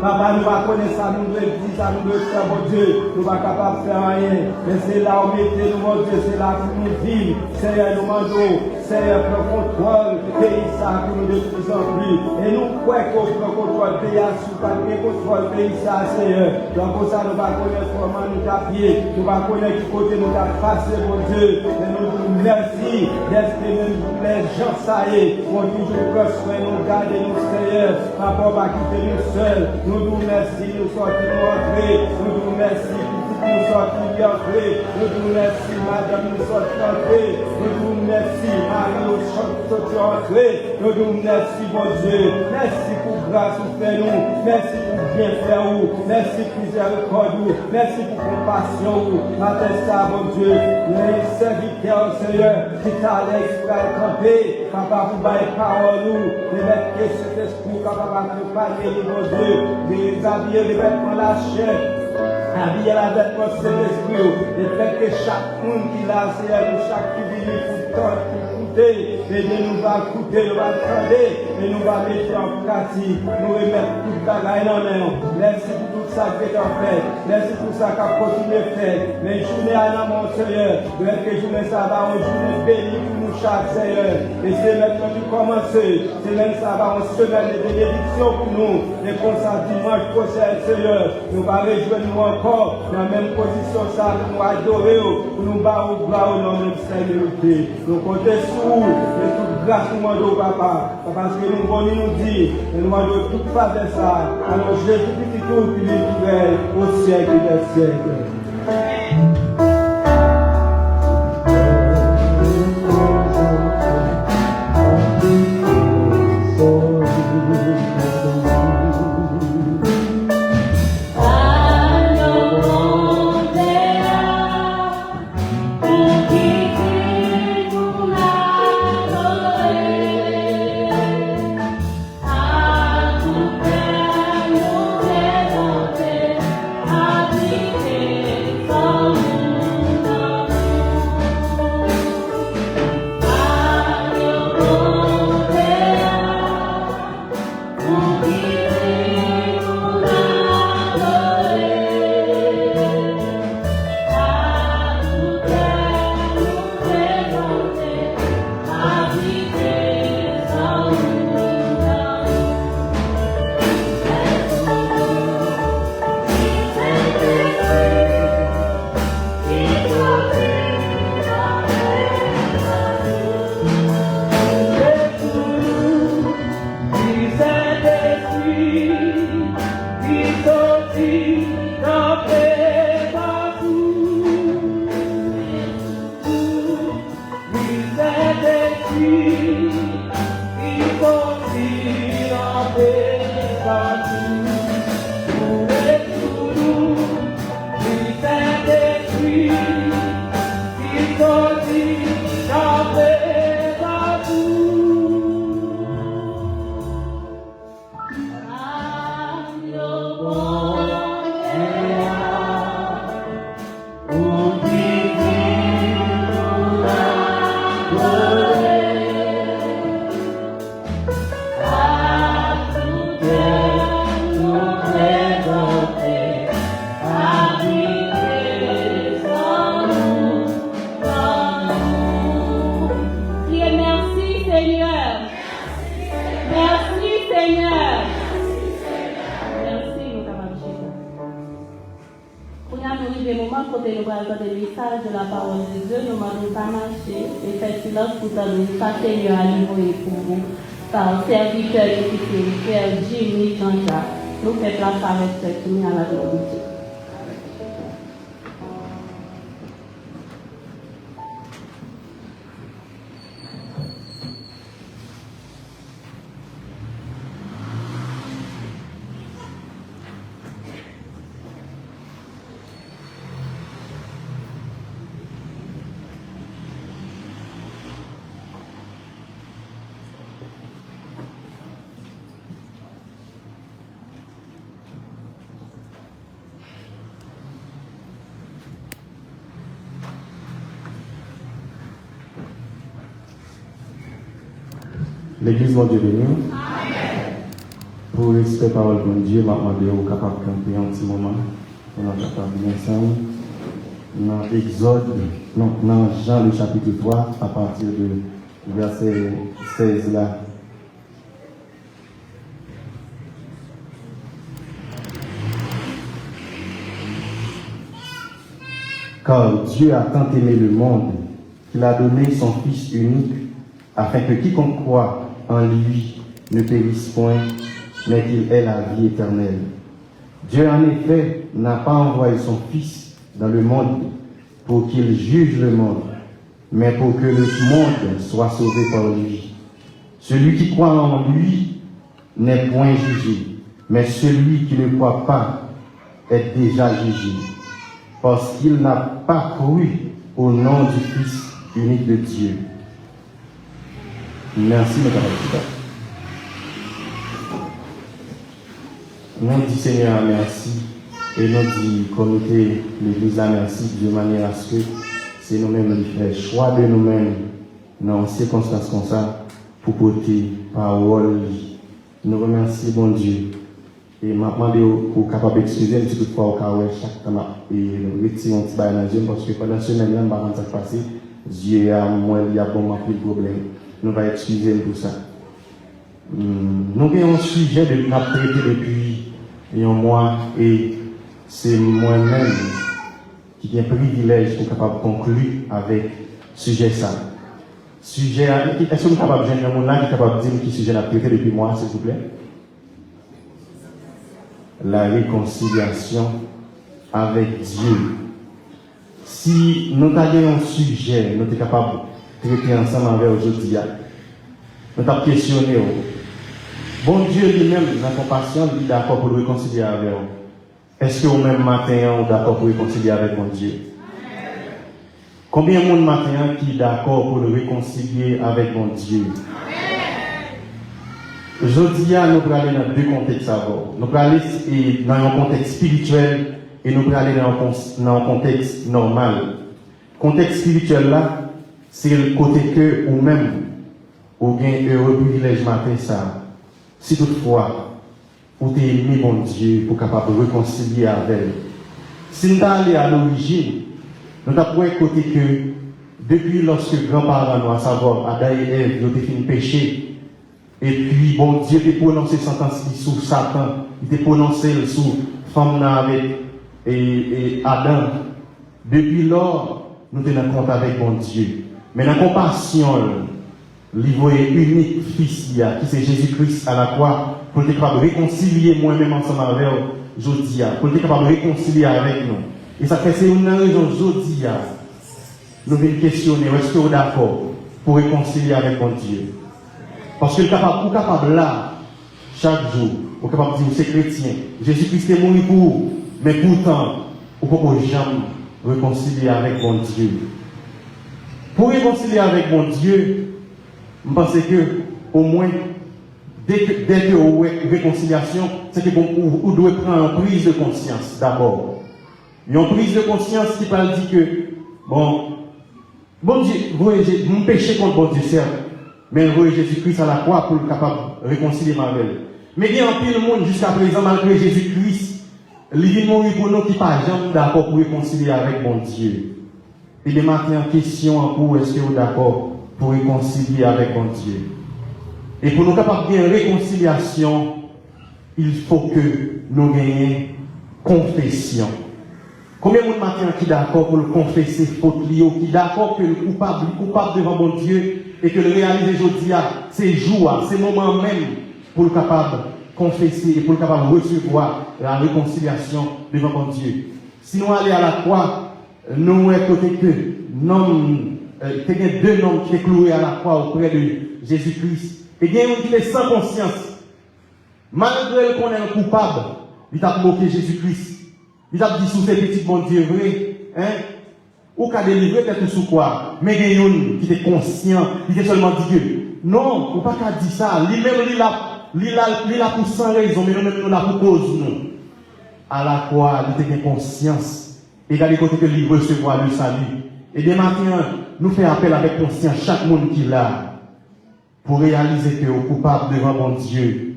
Papa, nous va connaître ça, nous devons dire ça, nous devons faire, mon Dieu. Nous ne sommes pas capables de faire rien. Mais c'est là où mettez nous, mon Dieu, c'est là où nous vivons. Seigneur, nous demandons, Seigneur, prends contrôle du pays, ça, pour nous de plus en plus. Et nous croyons qu'on prend contrôle du pays, sous pas de contrôle du pays, ça, Seigneur. Donc, pour ça, nous va connaître comment nous taper, nous va connaître du côté nous passer, mon Dieu. Et nous vous merci d'exprimer les gens, ça y est, pour toujours construire, nous garder, nous, Seigneur. Papa, on va quitter nous seuls. Nous vous remercions, nous sortons entrés. Nous vous remercions, nous sortons entrés. Nous vous remercions, madame, nous sortons entrés. Nous vous remercions, Marie, nous sortons entrés. Nous vous remercions, mon Dieu. Merci pour grâce pour faire nous. Merci pour bien faire nous. Merci pour miséricorde nous. Merci pour compassion nous. Matin ça, mon Dieu. Les serviteurs, Seigneur, qui t'allait exprès camper. Papa, vous baillez parole nous. Les mettre que cet esprit, papa, nous parler, mon Dieu. Les habiller, les vêtements la chair, habiller la vêtement de l'esprit, et fait que chaque monde qui l'a, c'est chaque qui vit pour temps, écouter, et nous va écouter, nous va attendre, et nous va mettre en pratique, nous remettre toute la gagne en main. Merci pour tout ça que tu as fait, merci pour ça qu'a continué de faire, mais journée à la mon Seigneur, que journée ça va, une journée bénie pour nous chaque Seigneur, et c'est maintenant du commencer, c'est même ça va, une semaine de bénédiction pour nous, et comme ça dimanche prochain Seigneur, nous va rejoindre nous encore dans la même position ça, pour nous adorer, pour nous battre au bras au nom de Seigneur. Nous comptons sur vous, et toute grâce nous demandons papa, parce que nous voulons nous dire, et nous demandons toute part de ça, alors Jésus qui tout, qui est au siècle des siècles. Happy day. moment côté nous allons entendre le message de la parole de Dieu, nous demandons pas marcher et faire silence pour entendre ça, Seigneur, à niveau pour vous. Par serviteur qui est Frère Jimmy Jean-Jacques, nous faisons place avec ce qui est à la gloire de Dieu. L'église va Dieu béni. Pour respect parole de Dieu, je vais demander aux capables de camper un petit moment. On a capable de ensemble. Dans Exode, non, dans Jean le chapitre 3, à partir de verset 16 là. Car Dieu a tant aimé le monde qu'il a donné son Fils unique, afin que quiconque croit en lui ne périsse point, mais qu'il ait la vie éternelle. Dieu en effet n'a pas envoyé son Fils dans le monde pour qu'il juge le monde, mais pour que le monde soit sauvé par lui. Celui qui croit en lui n'est point jugé, mais celui qui ne croit pas est déjà jugé, parce qu'il n'a pas cru au nom du Fils unique de Dieu. Merci, mes camarades. Nous disons Seigneur merci et nous disons comité l'Église merci de manière à ce que c'est nous-mêmes qui faisons choix de nous-mêmes dans ces circonstances comme ça pour porter parole. Nous remercions bon Dieu et maintenant pour capable d'excuser si toutefois au cas où chaque temps et retirer un petit bail dans Dieu parce que pendant ce semaine là on va ça passer Dieu a moins il y a bon plus de problème. Nous allons excuser pour ça. Nous avons un sujet de nous traiter depuis un mois et c'est moi-même qui ai un privilège pour capable de conclure avec ce sujet ça. Sujet, est-ce que vous êtes capable de gêner un monde qui est capable de dire qui sujet a traité depuis moi, s'il vous plaît? La réconciliation avec Dieu. Si nous avons un sujet, nous sommes capables de traiter ensemble avec aujourd'hui, nous avons questionné. Bon Dieu lui-même, dans la compassion, il est d'accord pour réconcilier avec nous. Est-ce que au même matin, on est d'accord pour réconcilier avec mon Dieu? Combien de monde matin qui est d'accord pour le réconcilier avec mon Dieu? Aujourd'hui, nous allons aller dans deux contextes d'abord. Nous allons aller dans un contexte spirituel et nous allons aller dans un contexte normal. Le contexte spirituel là, c'est le côté que ou même, ou bien heureux privilège matin ça. Si toutefois, vous avez aimé mon Dieu pour capable de réconcilier avec lui. Si nous allons à l'origine, nous avons écouté que depuis lorsque grands-parents nous, à savoir Adam et Ève, ont fini péché, et puis bon Dieu a prononcé sentence sur Satan, il a prononcé sur femme avec et Adam. Depuis lors, nous sommes en compte avec mon Dieu. Mais la compassion, l'envoyé unique fils qui c'est Jésus-Christ à la croix pour être capable de réconcilier moi-même ensemble avec aujourd'hui, pour être capable de réconcilier avec nous. Et ça fait c'est une raison aujourd'hui, nous venons questionner, est-ce que vous êtes d'accord pour réconcilier avec mon Dieu? Parce que vous êtes capable là, chaque jour, vous êtes capable de dire, c'est chrétien, Jésus-Christ est mort pour vous, mais pourtant, vous ne pouvez jamais réconcilier avec mon Dieu. Pour réconcilier avec mon Dieu, je pense que, au moins, dès que vous avez une réconciliation, c'est que vous devez prendre une prise de conscience d'abord. Il y a une prise de conscience qui parle dire que, bon Dieu, vous péchez contre bon Dieu, certes, mais vous voyez Jésus-Christ à la croix pour être capable de réconcilier ma belle. Mais il y a un pile monde jusqu'à présent, malgré Jésus-Christ, il vient mourir pour nous qui ne sont pas jamais d'accord pour réconcilier avec mon Dieu. Et les matins en question, pour est-ce que vous êtes d'accord pour réconcilier avec mon Dieu? Et pour nous capables de faire une réconciliation, il faut que nous gagnions confession. Combien de monde matin qui est d'accord pour le confesser faute liée, qui est d'accord que le coupable devant mon Dieu et que le réaliser aujourd'hui, c'est jour, c'est moment même pour le capable confesser et pour le capable recevoir la réconciliation devant mon Dieu. Si nous allons à la croix, nous est côté que il y a deux noms qui sont cloués à la croix auprès de Jésus-Christ. Et il y a un qui est sans conscience. Malgré qu'on est un coupable, il a moqué Jésus-Christ. Il a dit sous ces petits bon Dieu vrai, hein? Ou qu'a délivré peut-être sous quoi? Mais il y a un qui était conscient, il était seulement dit que non, ou pas qu'à dire ça. Lui-même, il a pour sans raison, mais nous-mêmes, nous l'avons pour cause, nous. À la croix, il était conscience. Et il a dit que lui recevoir le salut. Et dès matin, nous faisons appel avec conscience, chaque monde qui l'a, pour réaliser que est coupable devant mon Dieu,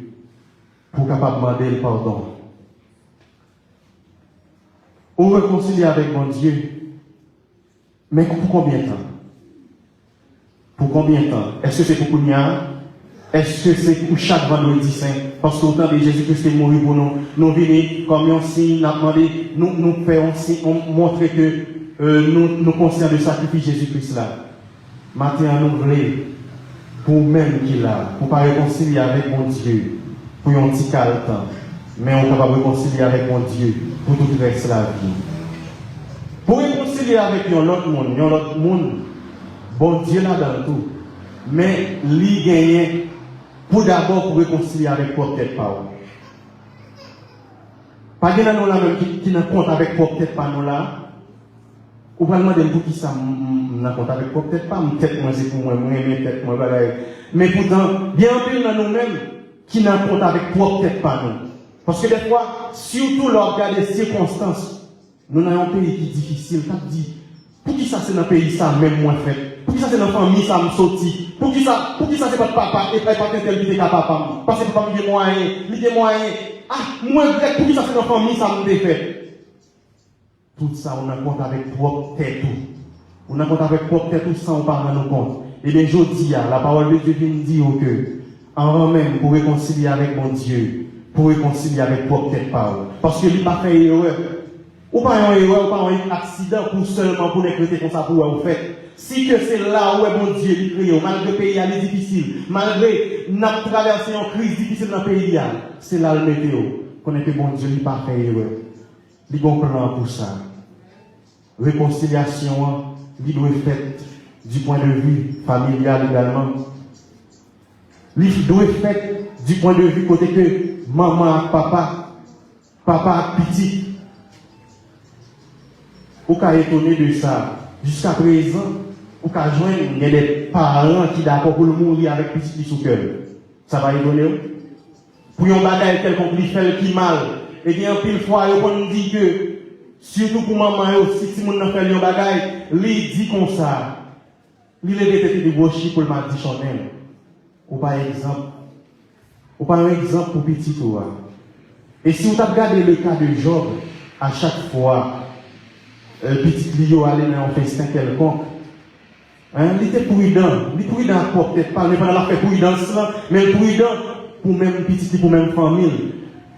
pour capable demander le pardon. Ou réconcilier avec mon Dieu. Mais pour combien de temps? Pour combien de temps? Est-ce que c'est pour Kounia? Est-ce que c'est pour chaque vendredi saint? Parce qu'au temps de Jésus-Christ est mort pour nous. Nous venons comme un signe, nous faisons signe, montrer que nous conscients de sacrifice Jésus-Christ là. Maintenant, nous voulons, pour même qu'il a, pour ne pas réconcilier avec mon Dieu, pour un petit temps, mais on est capable de réconcilier avec mon Dieu pour tout le reste de la vie. Pour réconcilier avec l'autre monde, bon Dieu là dans tout, mais lui gagner pour d'abord pour réconcilier avec propre tête pas. Pas de nous là même qui n'a compte avec propre tête pas nous là. Ou pas demander pour qui ça n'a compte avec propre tête pas, tête moi c'est pour moi, tête moi mais pourtant bien pile dans nous-mêmes qui n'a compte avec propre tête pas nous. Parce que des fois, surtout lors des circonstances, nous avons un pays qui est difficile. Quand tu dis, pour qui ça c'est dans le pays ça même moins fait? Pour qui ça c'est dans la famille ça me sorti? Pour qui ça c'est pas papa et pas tel qui est papa? Parce que papa il y a moyen. Ah, moi pour qui ça c'est dans la famille ça me défait? Tout ça on a compte avec propre tête. On a compte avec propre tête sans on pas rendre compte. Et bien je dis, la parole de Dieu vient dire que en même pour réconcilier avec mon Dieu. Pour réconcilier avec propre tête parole. Parce que lui n'a pas fait erreur. Ou pas une erreur, ou pas un accident pour seulement pour l'écouter comme ça pour vous fait. Si que c'est là où est bon Dieu, il crée, malgré le pays est difficile, malgré nous avons traversé une crise difficile dans le pays, c'est là le météo. Qu'on est que bon Dieu n'a pas fait erreur. Il y a un plan pour ça. Réconciliation, il doit être faite du point de vue familial également. Il doit être faite du point de vue côté que maman, papa, petit. Ou qu'à étonner de ça. Jusqu'à présent, ou qu'à joindre, il y a des parents qui sont d'accord pour le mourir avec petit sous cœur. Ça va étonner. Pour un bagage quelconque qui fait qui mal. Et bien, pile fois, on nous dit que, surtout pour maman aussi, si on a fait un bagage, lui dit comme ça. Il est peut-être des gauchis pour le mardi Chanel. Ou par exemple. Ou pas un exemple pour petit toi. Et si vous regardez le cas de Job, à chaque fois, petit Lio allait dans un festin quelconque, il était prudent peut-être pas, mais pendant la fait prudence là, mais prudent pour même petit, pour même famille.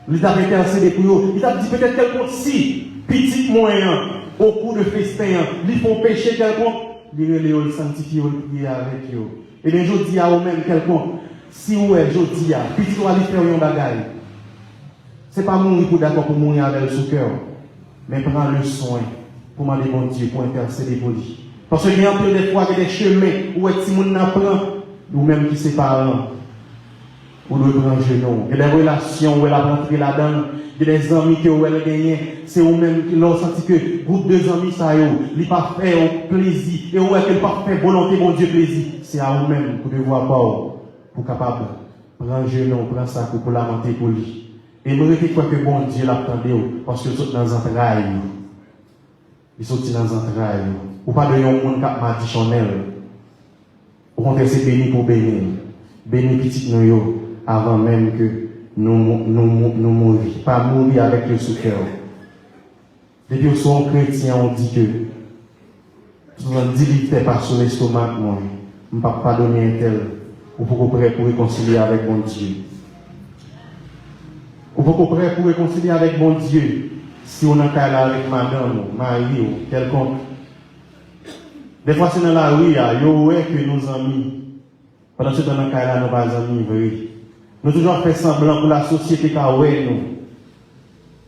Il a intercédé pour eux. Il a dit peut-être quelconque si, petit moyen, au cours de festin, ils font pécher quelconque, ils sanctifient, ils prient avec eux. Et bien je dis à eux-mêmes quelconque, si vous êtes aujourd'hui, puis tu dois aller faire un bagage. Ce n'est pas mourir pour d'accord pour mourir avec le sous-cœur, mais prendre le soin pour demander bon Dieu, pour intercéder pour lui. Parce qu'il y a un peu des fois des chemins où si on apprend, ou même qui sont parents, ou le grand genou. Il y a des relations où elle a rentré là-dedans, il y a des amis qui ont gagné, c'est eux-mêmes qui l'ont senti que le groupe de amis, ça y est, ils ne pas fait plaisir, et où est-ce qu'ils ne pas fait volonté, bon Dieu, plaisir. C'est à eux-mêmes pour devoir pas. Pour capable prendre genou, prendre ça pour lamenter pour lui. Et nous retenons quoi que bon Dieu l'attendait parce que sont dans les entrailles. Ils sont dans les entrailles. Ou pas de yon monde qui m'a dit Chanel. Au contraire, c'est béni pour bénir. Béni petit nous avant même que nous mourions. Pas mourir avec le sous-cœur. Depuis que nous chrétiens, on dit que nous avons 10 litres par sur l'estomac, moi. Je ne peux pas donner un tel. Ou pour prêt pour réconcilier avec mon Dieu. Ou pour prêt pour réconcilier avec mon Dieu. si on est là avec madame, mari ou quelconque, des fois c'est dans la rue, il y a que nos amis, pendant ce temps, là, nous pas amis vrai. Nous toujours fait semblant pour la société qui a nous.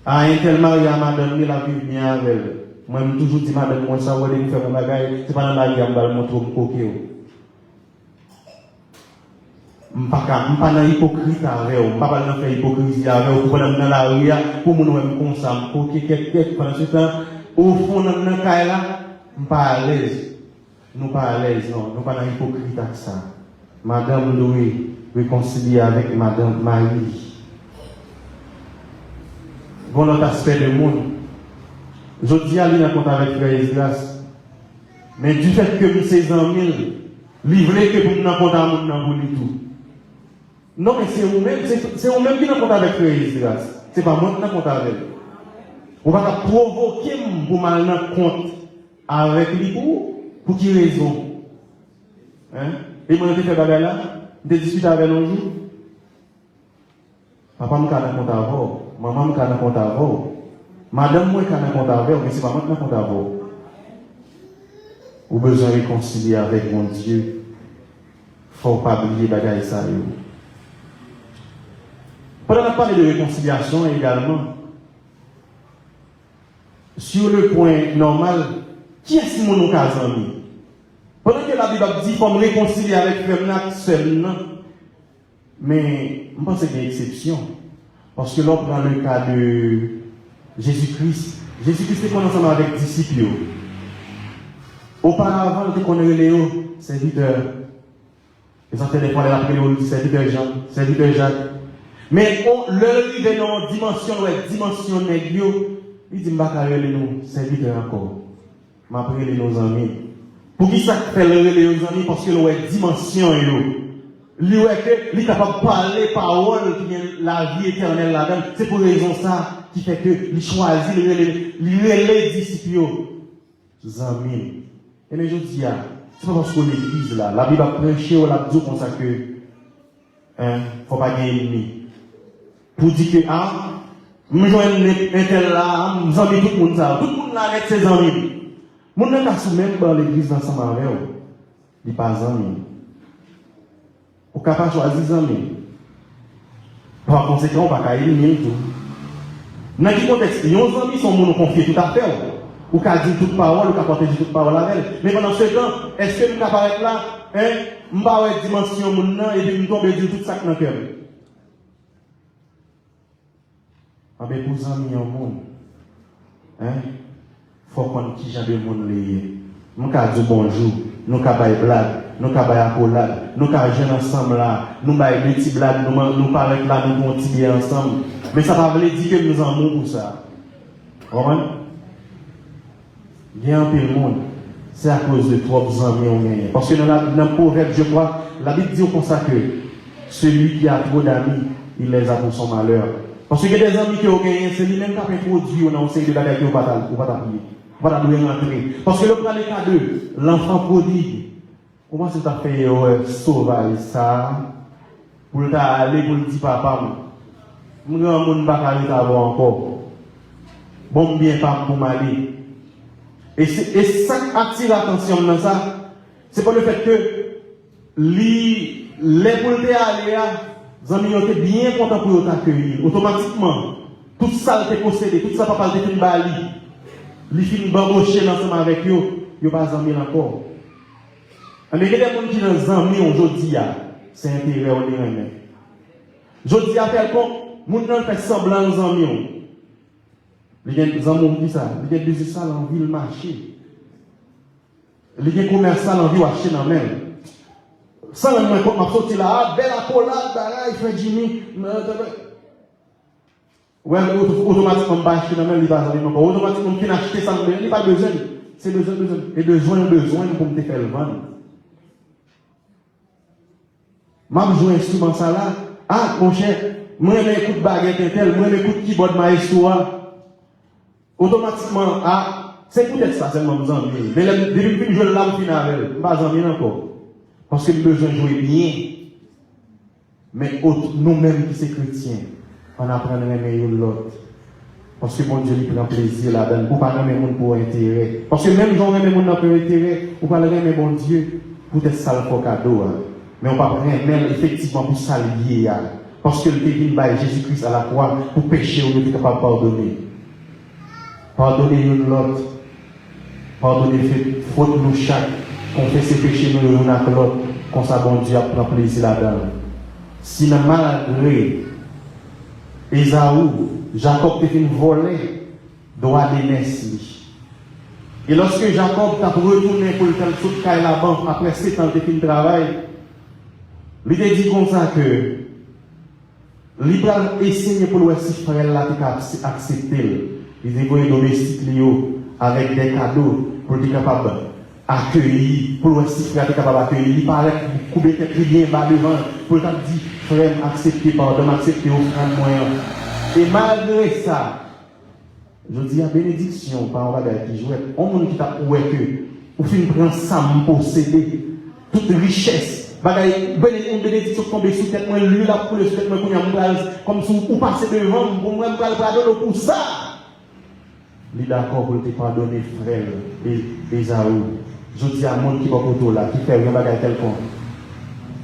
À un tel mari à madame, il a vu bien avec elle. Moi, je toujours dit madame, moi, ça va faire mon bagage, c'est pas dans la vie, je vais montrer mon coquille. Je ne suis pas dans l'hypocrisie avec vous, je ne suis pas dans l'hypocrisie avec vous, pour dans la rue, pour nous même comme ça, pour que quelqu'un, pendant ce temps, au fond, dans le cas là, je ne suis pas à l'aise. Nous ne sommes pas à l'aise, non, nous ne sommes pas dans l'hypocrisie avec ça. Madame Louis, réconcilier avec Madame Marie. Bon, l'autre aspect du monde. Je dis à lui dans compte avec Frère Esdras. Mais du fait que nous sommes en mille, livré que pour nous dans compte à nous dans tout. Non, mais c'est vous-même qui nous compte avec Frère Esdras. Ce n'est pas moi qui nous compte avec. On va pas provoquer pour mal dans compte avec lui pour qui raison. Hein? Et moi, je fait bagarre là, je discute avec nous. Papa me canne compte avec vous, maman me canne compte avec vous, madame moi canne compte avec vous, mais c'est pas moi qui compte avec vous. Vous besoin de réconcilier avec mon Dieu. Faut pas oublier bagarre ça. Pendant qu'on parle de réconciliation également, sur le point normal, qui est-ce que nous avons? Pendant que la Bible dit qu'il faut me réconcilier avec Frère seul, mais je pense qu'il y a une exception. Parce que là, on prend le cas de Jésus-Christ. Jésus-Christ est ensemble avec les disciples. Auparavant, on connaît les serviteurs. Ils ont fait des fois les serviteurs Jean, serviteurs Jacques. Mais leur arrive dans dimension négligée, il dit, je ne vais pas nous serviteurs encore. Je vais appeler nos amis. Pour qui ça fait les amis? Parce que l'on est dimension. Il est capable de parler paroles qui viennent la vie éternelle là-dedans. C'est pour raison ça qui fait que il choisit les disciples. Amis. Et mais je dis, c'est pas parce qu'on est l'église là. La Bible a prêché ou la dit comme ça que ne faut pas gagner ennemi. Pour dire que nous joignons un tel là, nous amis tout le monde ça. Tout le monde là avec ses amis. Mon n'a pas même dans l'église ensemble avec eux. Il pas amis. Ou capable choisir des amis. Par conséquent, on va pas éliminer tout. Dans quel contexte, les amis sont nous confiés tout à fait. Ou qu'à dire toute parole, ou qu'à protéger toute parole avec elle. Mais pendant ce temps, est-ce que nous apparaître là, nous pas avoir dimension mon et puis nous tomber dire tout ça dans le cœur. Ah ben pour amis en monde, faut qu'on qui genre de monde lié. Nous qu'à dire bonjour, nous qu'à bailler blague. Nous avons des accolades, nous avons joué ensemble là, nous avons des petits blagues, nous parlons là, nous continuons ensemble. Mais ça ne veut pas dire que nous en avons pour ça. Vous comprenez? Il y a un peu de monde. C'est à cause de trop d'amis. Parce que dans le proverbe, je crois, la Bible dit comme ça que celui qui a trop d'amis, il les a pour son malheur. Parce qu'il y a des amis qui ont gagné, c'est lui-même qui a introduit dans une série de bagages qui ne vont pas t'appuyer. On va t'appuyer rentrer. Parce que le cas de l'enfant prodigue. Comment c'est ta fait sauvage ça pour aller pour le dire papa mon grand monde pas aller avoir encore bon bien pas pour m'aller et ça attire l'attention dans ça c'est pas le fait que les pour aller les amis ont été bien contents pour t'accueillir automatiquement tout ça était possédé tout ça papa était une bali les filles bambocher ensemble avec eux ils pas amis encore. Mais il y a des gens qui ont des amis aujourd'hui, c'est intérêt au nez. Je dis à tel point, les gens font semblant aux amis. Les gens qui disent ça, les gens qui disent ça dans la ville marché. Les gens qui commercent ça dans la ville acheter dans la même. Sans le même compte, je sorti là, belle accolade, il fait Jimmy. Ouais, automatiquement, je vais acheter dans la même, il va acheter dans la même. Automatiquement, je vais acheter ça, il n'y a pas besoin. C'est besoin. Et besoin pour me faire le vendre. Je joue un instrument ça là. Ah, mon cher, moi j'écoute baguette tel, moi j'écoute keyboard maestro. Automatiquement, c'est peut-être ça seulement vous en venez. Mais depuis que je joue l'âme finale, je ne pas en venir encore. Parce que nous besoin de jouer bien. Mais nous-mêmes qui sommes chrétiens, on apprend à aimer l'autre. Parce que bon Dieu lui prend plaisir là-dedans. Pour pas aimer le monde pour intérêt. Parce que même j'en aime le monde pour intérêt, ou pas aimer bon Dieu pour être sale pour cadeau. Mais on va même effectivement pour s'allier. Parce que le divin by Jésus-Christ à la croix pour pécher, on est capable de pardonner. Pardonner l'autre. Pardonner faute nous chaque. Confesser péché nous l'un à l'autre. Comme ça, bon Dieu prend plaisir là-dedans. Si malgré Esaü, Jacob t'a fait voler droit d'aînesse. Et lorsque Jacob t'a retourné pour le faire sous là-bas, après 7 ans de fin de travail, il a dit comme ça que il a essayé pour le si frère là accepter. Il a envoyé domestique avec des cadeaux pour être capable d'accueillir, pour le si frère capable d'accueillir. Il paraît qu'il coupe tête bien bas devant pour dire frère accepter pardon, accepter offrande moyen. Et malgré ça, je dis à bénédiction par un bagage qui joue, on monde qui t'a oué que, ou fin prendre ça, posséder toute richesse. Bagay, bénédiction tombe sous tête, moi, lui, là, pour le sous tête, moi, comme si vous passez devant, pour moi, je vais pardonner pour ça. Il est d'accord pour te pardonner, frère, Esaü. Je dis à mon qui va pour là, qui fait un bagage quelconque.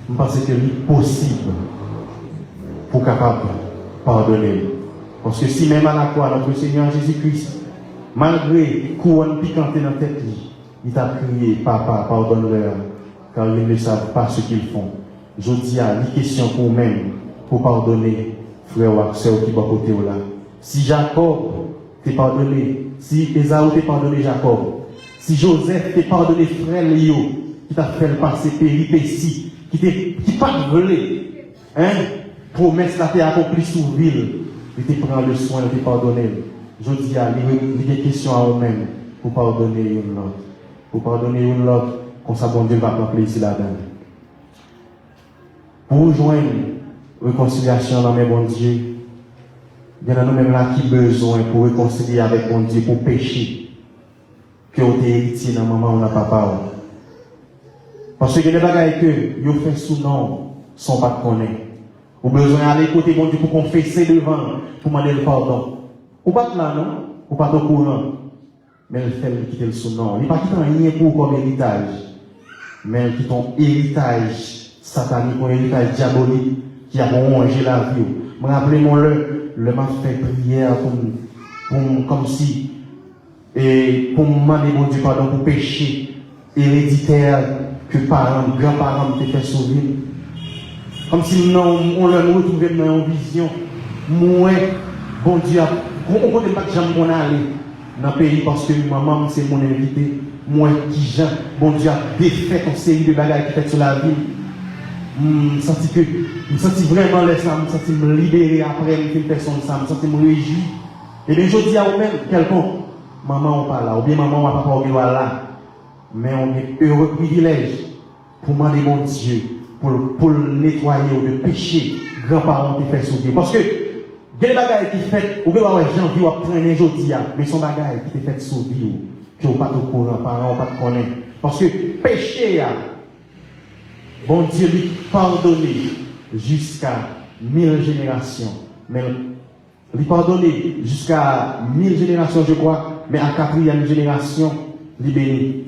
Je pense que c'est possible pour capable pardonner. Parce que si même à la croix, notre Seigneur Jésus-Christ, malgré couronne piquante dans la tête, il t'a crié, Papa, pardonne-leur. Car ils ne savent pas ce qu'ils font. Je dis à une question pour même, pour pardonner, frère ou sœur qui va côté là. Si Jacob t'est pardonné, si Esaü t'est pardonné Jacob, si Joseph t'est pardonné frère Léo, qui t'a fait passer péripéties, qui pas volé, hein, promesse là t'est accomplie sous ville, il te prend le soin de te pardonner. Je dis à une question à eux-mêmes, pour pardonner une autre. Pour pardonner une autre. Comme ça, bon Dieu va prendre plaisir là-dedans. Pour rejoindre réconciliation dans mes bon Dieu, il y en a nous-mêmes là qui besoin pour réconcilier avec bon Dieu, pour pécher, que vous avez héritier dans maman ou dans papa. Parce que les bagages que vous faites sous nom sont pas connus. Vous avez besoin d'aller côté bon Dieu pour confesser devant, pour demander le pardon. Ou pas là, non? Ou pas au courant. Mais elle fait quitter le sous nom. Il n'y a pas quitté rien pour comme héritage. Mais qui ton héritage satanique, un héritage diabolique qui a rongé la vie. Je me rappelle, le m'a fait prière comme si, et pour me demander bon Dieu pardon pour péché héréditaire que parents, grands-parents m'ont fait sauver. Comme si on l'a retrouvé dans une vision. Moi, bon Dieu, on ne connaît pas que j'aime qu'on allait dans le pays parce que maman, c'est mon invité. Moi qui j'aime, bon Dieu a défait une série de bagages qui fait sur la vie. Je sens vraiment les ça, je sens me libérer après une personne ça, je sens me réjouir. Et bien je dis à vous-même, quelqu'un, maman on pas là, ou bien maman ou papa on est là. Mais on est heureux privilège pour demander bon Dieu, pour le nettoyer ou le péché, grands-parents qui fait souffrir. Parce que, il y a des bagages qui fait, ou bien janvier ou après aujourd'hui, mais son bagage qui fait souffrir. Que vous pas au courant, parents, pas de connaître. Parce que péché, bon Dieu lui pardonner jusqu'à 1000 générations. Mais lui pardonner jusqu'à 1000 générations, je crois, mais à 4e génération, libéré.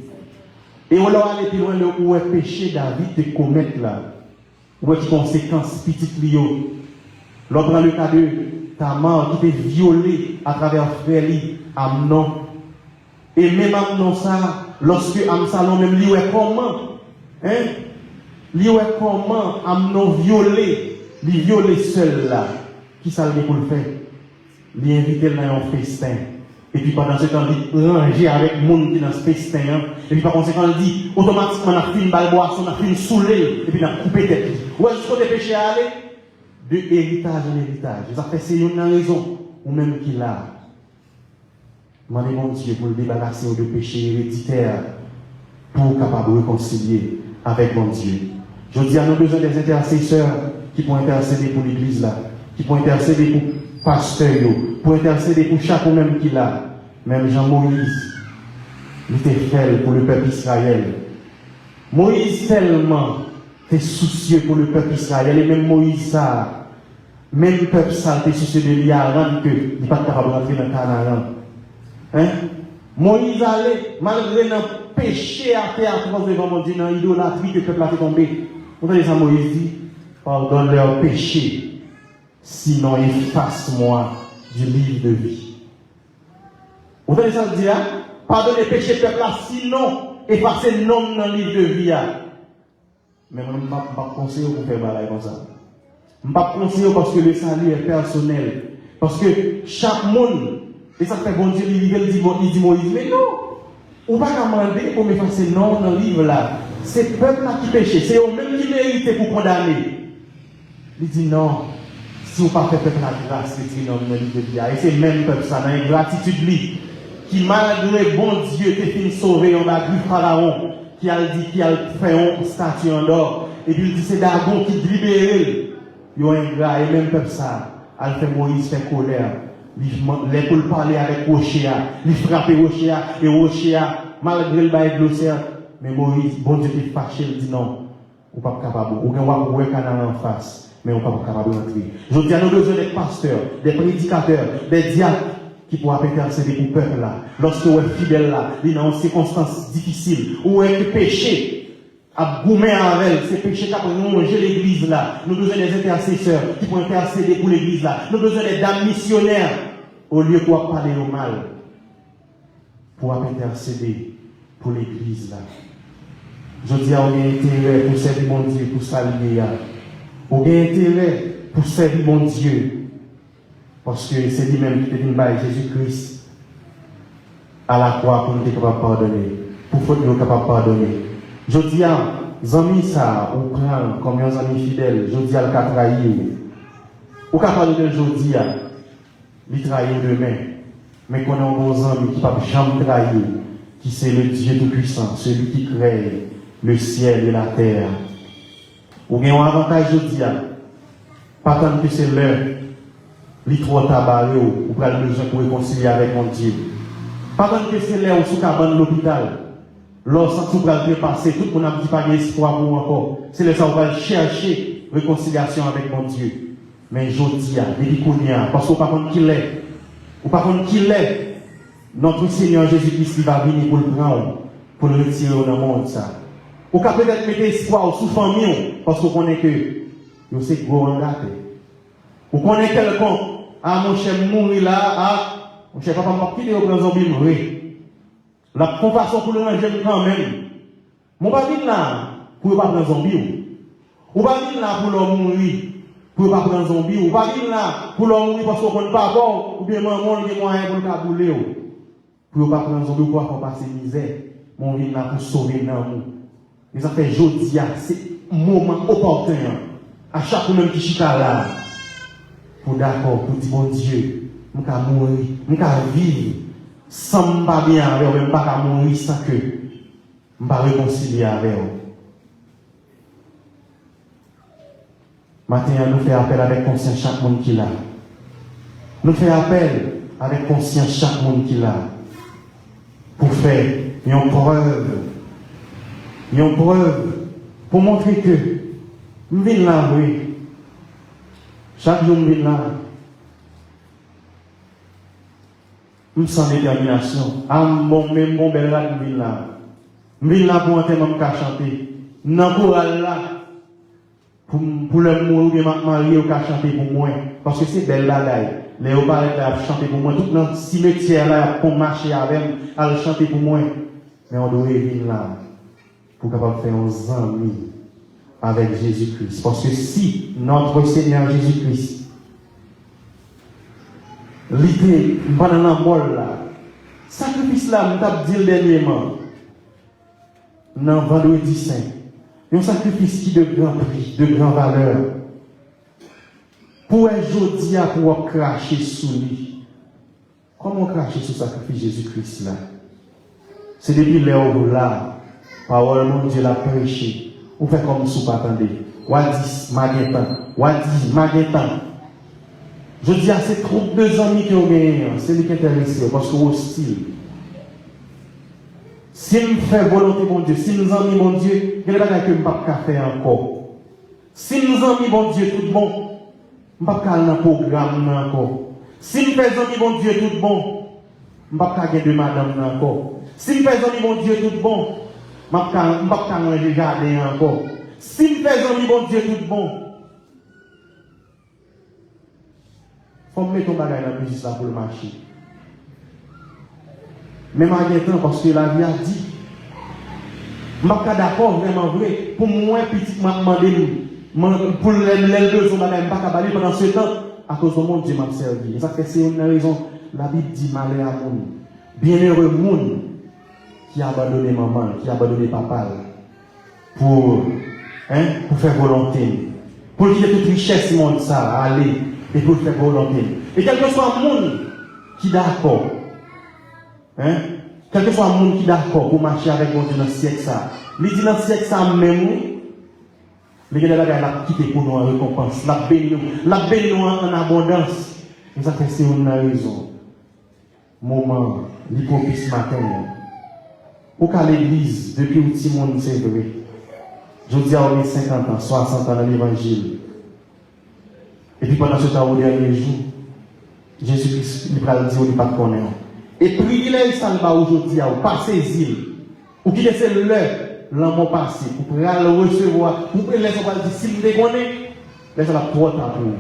Et on l'a allé plus loin, où est péché David de commettre là. Où est les conséquences petites liées. L'on prend le cas de Tamar qui était violée à travers frère Amnon. Et même Amnon ça, lorsque Absalom même lui est comment, hein, lui est comment Amnon violé, lui violé seul là, qui ça le pour le faire, lui inviter dans un festin. Et puis pendant ce temps, il ranger avec le monde qui est dans ce festin. Et puis par conséquent, il dit, automatiquement, on a fait une balle boisson, on a fait une soulée, et puis on a coupé tête. Où est-ce qu'on est péché à aller? De héritage en héritage. Ça fait c'est une raison, ou même qu'il a. Demandez mon Dieu pour le débarrasser de péché héréditaire, pour capable de réconcilier avec mon Dieu. Je dis à nous besoin des intercesseurs qui pourront intercéder pour l'église là, qui pourront intercéder pour pasteur, pour intercéder pour chaque même qui l'a. Même Jean-Moïse, il était fait pour le peuple Israël. Moïse tellement était soucieux pour le peuple Israël, et même Moïse ça. Même le peuple salté sur ce délit avant que il n'est pas capable de rentrer dans le Canaan. Hein? Moïse allait, malgré le péché à terre, à cause devant mon Dieu, dans l'idolâtrie que le peuple a fait tomber. Vous voyez ça, Moïse dit, pardonne leur péché, sinon efface-moi du livre de vie. Vous voyez ça dire, pardonne les péchés du peuple là, sinon efface le nom dans le livre de vie. Mais moi, je ne vais pas conseiller pour faire balayage comme ça. Je ne vais pas conseiller parce que le salut est personnel. Parce que chaque monde, et ça fait bon Dieu, il dit Moïse, mais non, on va pas demander pour m'effacer non dans le livre là. C'est le peuple là qui péché, c'est eux-mêmes qui méritent pour condamner. Il dit non, si on ne pas fait peuple la grâce, c'est non dans le livre de vie. Et c'est le même peuple ça, dans une gratitude lui, qui malgré bon Dieu, qui fait sauver en bas du pharaon, qui a dit qu'il a fait une statue en or, et puis il dit c'est Dagon qui libère. Il y a un gars, et même peuple ça, elle fait Moïse fait colère. Les pour parler avec Rocher, il frappe Rocher, et Rocher, malgré le bail de l'océan, mais Moïse, bon Dieu, qui est fâché, il dit non, on n'est pas capable, on va voir Canaan en face, mais on n'est pas capable d'entrer. Je dis à nos besoin des pasteurs, des prédicateurs, des diacres, qui pourra intercéder pour le peuple là. Lorsque vous êtes fidèle là, il est dans une circonstance difficile, où est le péché, à goumer avec ces péchés qui ont mangé l'église là. Nous avons besoin des intercesseurs qui pourront intercéder pour l'église là. Nous avons besoin des dames missionnaires au lieu de parler au mal pour intercéder pour l'église là. Je dis à vous, intérêt pour servir mon Dieu, pour saluer. Vous avez intérêt pour servir mon Dieu. Parce que c'est lui-même qui est venu par Jésus-Christ à la croix pour nous être capables de pardonner. Pour faute nous capables de pardonner. Je dis à amis ça, ou prend comme un ami fidèle, je dis à le cas trahir. Ou capable de je dis à lui trahir demain. Mais qu'on a un bon ami qui ne peut jamais trahir, qui c'est le Dieu Tout-Puissant, celui qui crée le ciel et la terre. Ou bien un avantage, je dis à, pas tant que c'est l'heure. Les trois tabarés ou pas le besoin pour réconcilier avec mon Dieu. Pas tant que c'est là où sous cabane de l'hôpital. Lorsque tout va bien passer, tout le monde a dit pas d'espoir pour encore. C'est là où on va chercher réconciliation avec mon Dieu. Mais je dis à, parce qu'on ne sait pas qui l'est. On ne sait pas qui l'est. Notre Seigneur Jésus-Christ va venir pour le prendre, pour le retirer dans le monde. On peut peut-être mettre espoir sous famille, parce qu'on connaît que c'est gros en gâté. On connaît quelqu'un. Ah, mon cher mourir là, ah, mon cher papa m'a quitté au grand zombie mourir. La compassion pour le manger quand même. Mon pas dire là, pour ne pas prendre zombie. Ou pas dire là pour l'homme mourir, pour ne pas prendre zombie. Ou pas dire là pour l'homme mourir parce qu'on ne pas bon, ou bien maman, il y a moyen pour le cabouler. Pour ne pas prendre zombie, pour ne pas passer misère. Mon vie là pour sauver l'amour. Et ça fait jeudi, c'est un moment opportun. À chaque moment qui chita là. Pour d'accord, pour dire, mon Dieu, je vais mourir, je vais vivre sans me pas bien avec vous, je ne vais pas mourir sans que je ne vais réconcilier avec vous. Maintenant, nous faisons appel avec conscience chaque monde qui l'a. Nous faisons appel avec conscience chaque monde qui l'a. Pour faire une preuve, pour montrer que je viens là, oui. Chaque jour, je viens là. Je sens détermination. Même bon bel là, je viens là. Je viens là pour entendre mon chanter. Dans le choral là, pour le mot, je vais marier ou chanter pour moi. Parce que c'est belle bagaille. Les gens parlent chanter pour moi. Tout dans le cimetière là, pour marcher avec, à chanter pour moi. Mais on doit venir là pour capable faire un ami avec Jésus-Christ. Parce que si notre Seigneur Jésus-Christ, l'idée, pendant la mort là, sacrifice là, nous avons dit dernièrement, dans vendredi saint, un sacrifice qui de grand prix, de grande valeur, pour un jour pour cracher sous lui. Comment cracher sous le sacrifice Jésus-Christ là? C'est depuis l'heure où là, parole mon Dieu l'a prêché. Ou fait comme si vous ne attendez. Wadis, Maguetan. Je dis à ces troupes de amis qui ont gagné, c'est lui qui est intéressé, parce que hostile. Si nous faisons volonté, mon Dieu, si nous amis, mon Dieu, il n'y a pas que nous ne pouvons pas faire encore. Si nous amis, mon Dieu, tout bon, Je ne vais pas aller dans le programme encore. Si je fais un bon Dieu tout bon, je ne vais pas aller de madame encore. Si je fais un bon Dieu tout bon, je ne vais pas aller de jardin encore. Si je fais un bon Dieu tout bon, il faut mettre ton bagage dans la musique pour le marché. Mais je temps parce que la vie a dit. Je ne suis pas d'accord, vraiment vrai. Pour moi, petit, je demande pour les besoins, je ne vais pas aller pendant ce temps. À cause de mon Dieu m'a servi. Et ça fait c'est une raison. La Bible dit malheur à monde. Bienheureux monde qui a abandonné maman, qui a abandonné papa pour faire volonté. Pour qu'il y ait toute richesse du monde, ça, aller et pour faire volonté. Et quel que soit le monde qui est d'accord, quel que soit le monde qui est d'accord pour marcher avec mon Dieu dans ce siècle, ça, il dit dans ce siècle, ça même, mais il y a des gens qui ont quitté pour nous en récompense. La béni en abondance. Et ça fait c'est une raison. Moment, l'hypocrisie matin. Pour qu'à l'église, depuis où tout le monde c'est vrai. Je dis à 50 ans, 60 ans dans l'évangile. Et puis pendant ce temps, au dernier jour, Jésus-Christ, il va dire, il ne pas connaître. Et privilège ça va aujourd'hui, ou pas saisir, ou qui laisse l'homme passé, pour le recevoir, pour que les gens dire, si vous déconnez, laissez la porte à vous.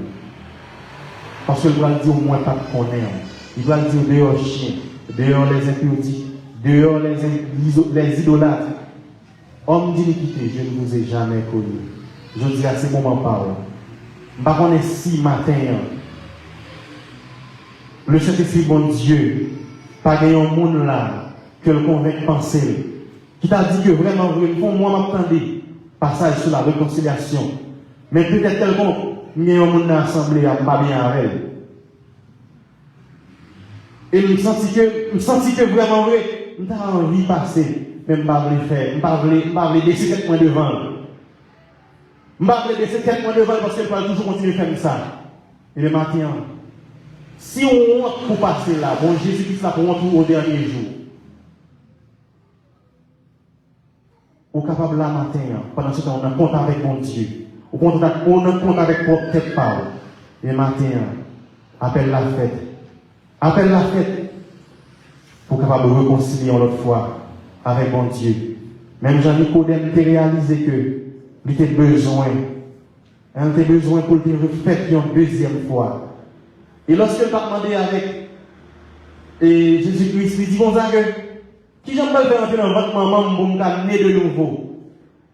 Parce que il va dire au moins pas de connaître. Il va dire dehors chien, dehors les impudiques, dehors les idolâtres. Homme d'iniquité, je ne vous ai jamais connu. Je dis à ce moment parole. Je ne sais pas si matin, le Saint-Esprit, bon Dieu, pas gagné un monde là, que le convainc penser, qui t'a dit que vraiment, moi m'attendais, passage sur la réconciliation. Mais peut-être tellement, il y a un monde dans l'assemblée, à pas bien avec elle. Et je me sens que vraiment vrai, je n'ai envie de passer, mais je ne pas faire, je ne pas laisser quelques points devant. Je ne pas laisser quelques points devant parce qu'elle va toujours continuer à faire ça. Et le matin, si on monte pour passer là, bon Jésus-Christ là pour monter au dernier jour, on est capable là matin, pendant ce temps, on a compte avec mon Dieu, on a compte avec propre tête parole. Et le matin, appelle la fête. Appelle la fête pour capable de réconcilier l'autre fois avec mon Dieu. Même Jean-Nicodème a réalisé que il était besoin. Il était besoin pour le faire une deuxième fois. Et lorsqu'il a demandé avec Jésus-Christ, il dit, bon, qui j'aime pas le faire entrer dans votre maman pour me né de nouveau?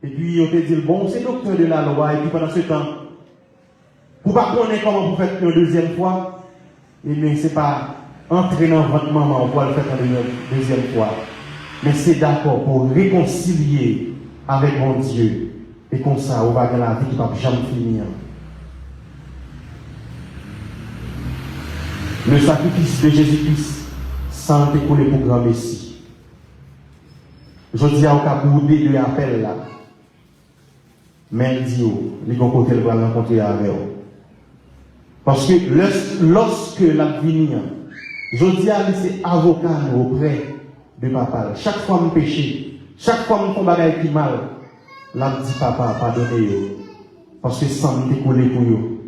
Et puis, il a dit, bon, c'est docteur de la loi. Et puis, pendant ce temps, pour ne pas connaître comment vous faites une deuxième fois, et bien, ce n'est pas entrer dans votre maman pour le faire une deuxième fois. Mais c'est d'accord pour réconcilier avec mon Dieu. Et comme ça, on va gagner la vie qui ne va jamais finir. Le sacrifice de Jésus-Christ sans écouler pour grand Messie. Je dis à Okaboudé de l'appel là. Mais il dit, les bons côtés va rencontrer avec eux. Parce que lorsque la vie je dis à lui, c'est avocat auprès de papa. Chaque fois que je péché, chaque fois que je fais un bagage qui mal, là je dis papa, pardonnez-moi. Parce que sans me découler pour eux.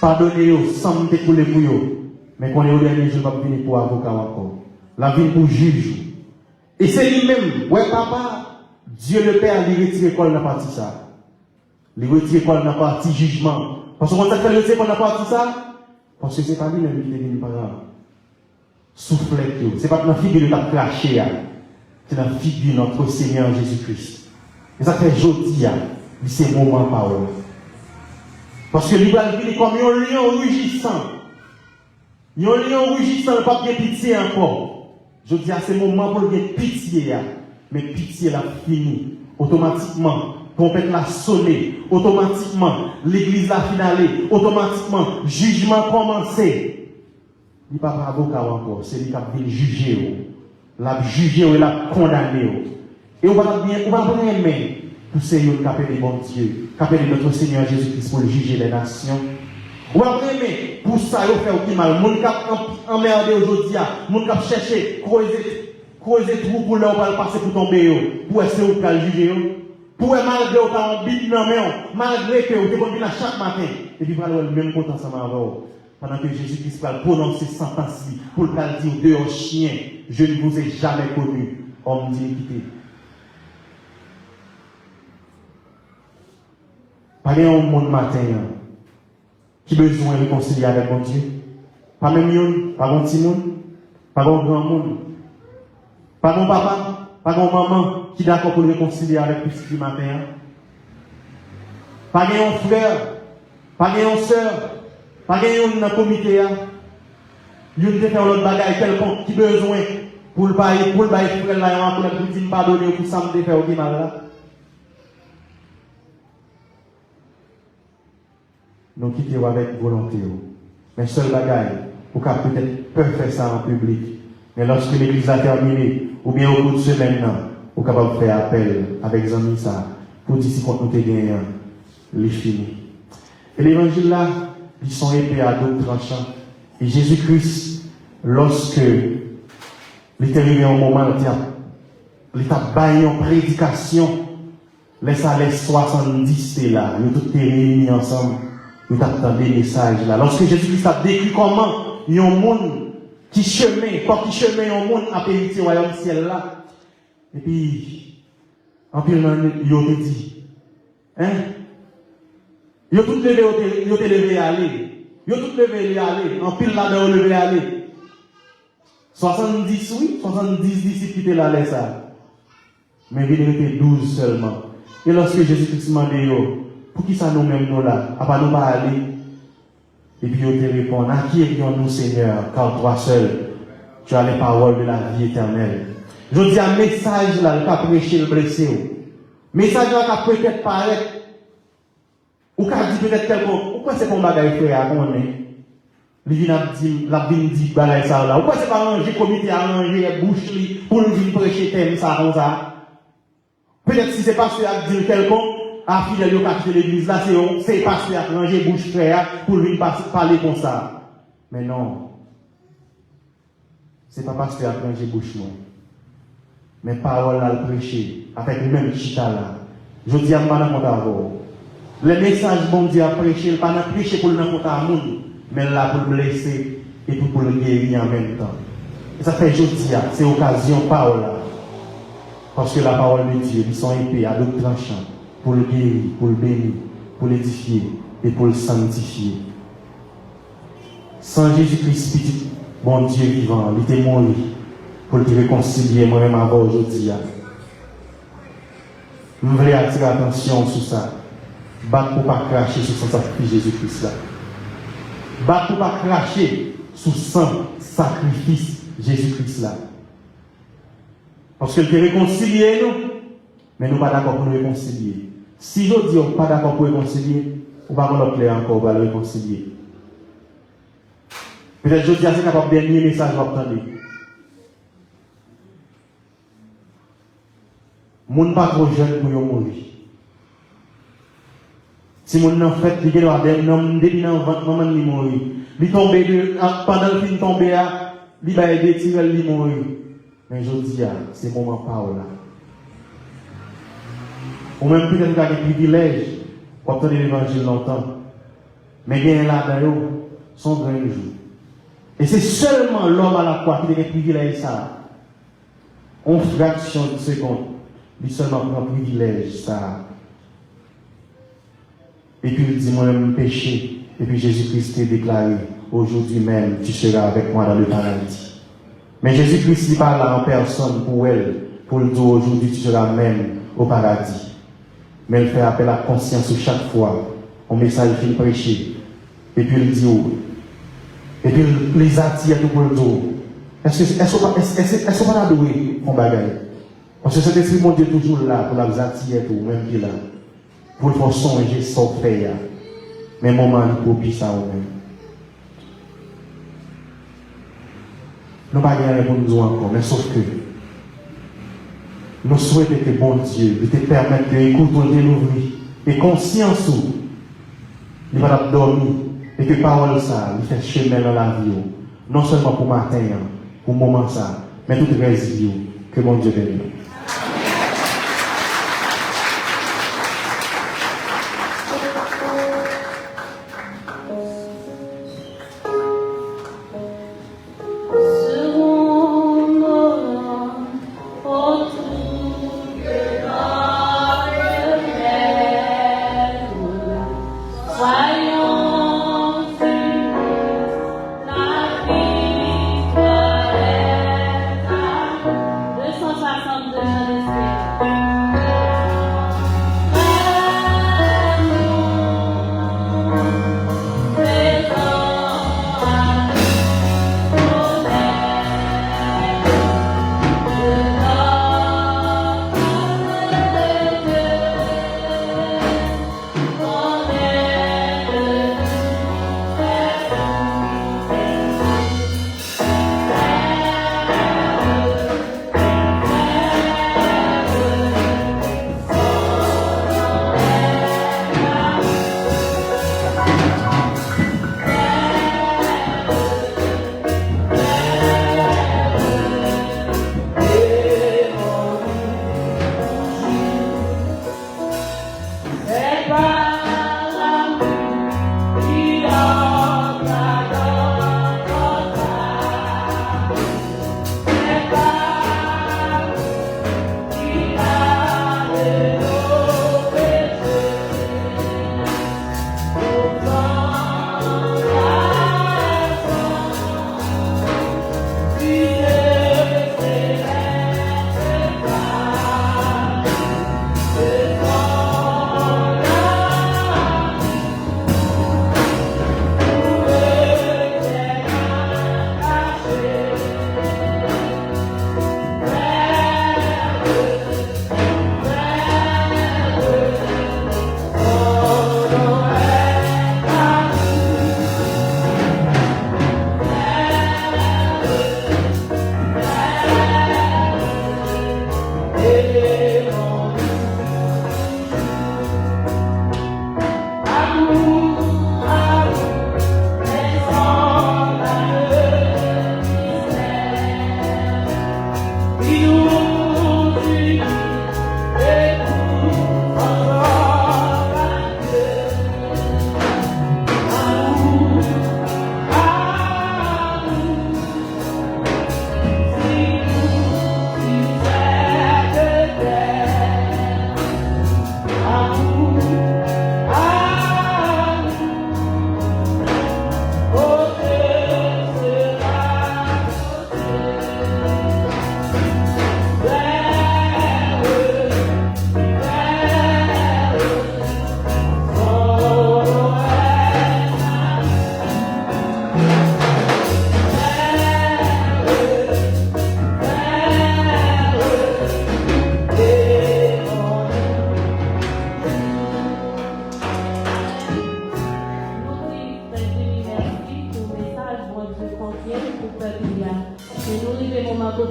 Pardonnez-moi sans me découler pour eux. Mais quand on est au dernier jour, je ne vais pas venir pour avocat encore. La vie pour juge. Et c'est lui-même, ouais papa, Dieu le Père, il retire quoi dans la partie ça. Il retire quoi dans la partie jugement. Parce qu'on t'a fait le retire dans la partie ça. Parce que ce n'est pas lui-même qui est venu par là. Soufflet, ce n'est pas dans la figure de ta craché, c'est dans la figure de notre Seigneur Jésus-Christ. Et ça fait jodi, c'est moment parole. Parce que lui va venir comme un lion rugissant. Un lion rugissant, pas bien pitié encore. Je dis à ce moment pour le pitié, mais pitié l'a fini. Automatiquement, trompette l'a sonné. Automatiquement, l'église l'a finalé. Automatiquement, jugement commencé. Il n'y a pas avocat encore, c'est lui qui a juger. La juger et la condamner. Et on va bien aimer pour ces gens qui appellent bon Dieu, qui appellent notre Seigneur Jésus-Christ pour juger les nations. On va aimer pour ça, il fait aucun mal. Mon cap emmerdé aujourd'hui, mon cap chercher, creuser trou pour leur passer pour tomber. Pour essayer de juger. Pour malgré autant de bit dans main, malgré que vous devez venir chaque matin, et puis vous allez le même compte ensemble avec vous. Pendant que Jésus-Christ va prononcer sentence pour le dire dehors chien, je ne vous ai jamais connu, homme d'iniquité. Pas un monde matin qui a besoin de réconcilier avec mon Dieu. Pas même yon, pas un petit monde, pas un grand monde, pas un papa, pas un maman qui est d'accord pour le réconcilier avec le petit matin. Pas un frère, pas un soeur, pas un dans le comité. Yon te fait l'autre bagaille quelconque qui a besoin pour le bail, pour frère là, pour le dire pardonner pour ça me faire au mal là. Nous quittons avec volonté. Mais seul bagaille, pour qu'à peut-être peut faire ça en public. Mais lorsque l'église a terminé, ou bien au bout de semaine, vous êtes capable de faire appel avec les amis ça, pour dire si nous avons gagné, les fini. Et l'évangile là, ils sont épais à d'autres tranchants. Et Jésus-Christ, lorsque il est arrivé au moment où il a baillé en prédication, les 70 là, ils ont tous réunis ensemble. Nous attendons des messages là. Lorsque Jésus-Christ a décrit comment il y a un monde qui chemin, quand qui chemin un monde à pénétrer le royaume ciel là. Et puis, en pile, il a dit, hein? Il a tout levé à aller. Il a tout levé à aller. En pile là, il a levé à aller. 70, oui, 70 disciples qui étaient là, ça. Mais il était 12 seulement. Et lorsque Jésus-Christ m'a dit, pour qui ça nous-mêmes nous là? À part nous pas aller. Et puis il te répond, à qui ayons-nous Seigneur? Car toi seul, tu as les paroles de la vie éternelle. Je dis un message là, le cas prêcher le blessé. Message là, qui peut-être paraître, ou qui dit peut-être quelque chose. Pourquoi c'est qu'on bagaille frère, qu'on est? Il vient dire, bagaille ça là. Pourquoi c'est pas ranger, comité arranger, bouche pour nous venir prêcher thème ça, comme ça? Peut-être si c'est pas ce à dire quelqu'un, à fidèle au quartier de l'église, là, c'est passer à ranger bouche frère pour lui parler comme ça. Mais non. C'est pas passer à ranger bouche non. Mais parole là, le prêcher, avec lui-même chita là. Je dis à moi dans mon d'abord. Le message bon Dieu a prêché, pas n'a prêché pour le n'importe à monde, mais là pour le blesser et pour le guérir en même temps. Et ça fait je dis, c'est occasion parole là. Parce que la parole de Dieu, ils sont épais à d'autres tranchants. Pour le guérir, pour le bénir, pour l'édifier et pour le sanctifier. Sans Jésus-Christ, petit bon Dieu vivant, il était mort pour te réconcilier moi-même avant aujourd'hui. Je voulais attirer l'attention sur ça. Battre pour ne pas cracher sur son sacrifice Jésus-Christ là. Battre pour ne pas cracher sur son sacrifice Jésus-Christ là. Parce qu'il te réconcilié nous, mais nous ne sommes pas d'accord pour nous réconcilier. Si je dis qu'on n'est pas d'accord pour réconcilier, on va pas l'autre encore pour le réconcilier. Peut-être que je dis à ce capable de dernier message que vous entendez. Moun pas trop jeune pour mourir. Si moun en fait, il doit avoir des dans ventre maman li mourir. Il tombe pendant le film tomber à, il va aider tirer li mourir. Mais je dis c'est moment parole là. Ou même peut-être qu'il y a des privilèges pour obtenir l'évangile longtemps. Mais il y a là-dedans, son grand jour. Et c'est seulement l'homme à la croix qui a des privilèges ça. En fraction de seconde, il seulement prend un privilège ça. Et puis il dit, moi-même péché. Et puis Jésus-Christ est déclaré, aujourd'hui même, tu seras avec moi dans le paradis. Mais Jésus-Christ n'est pas là en personne pour elle, pour le dire, aujourd'hui tu seras même au paradis. Mais il fait appel à la conscience chaque fois, au message qu'il prêche. Et puis il dit, et puis il les attire tout pour le dos. Est-ce qu'on va adouer mon bagage? Parce que cet esprit, mon Dieu, est toujours là pour les attirer tout, même qu'il là. Pour le faire songer, son frère. Mais moment, il copie ça ou même. Nous n'avons pas rien pour nous encore, mais sauf que nous souhaitons que bon Dieu te permette de écouter l'ouvrir et conscience où il va dormir et que parole ça, il fait chemin dans la vie. Non seulement pour matin, pour moment ça, mais toute la vie que bon Dieu bénisse.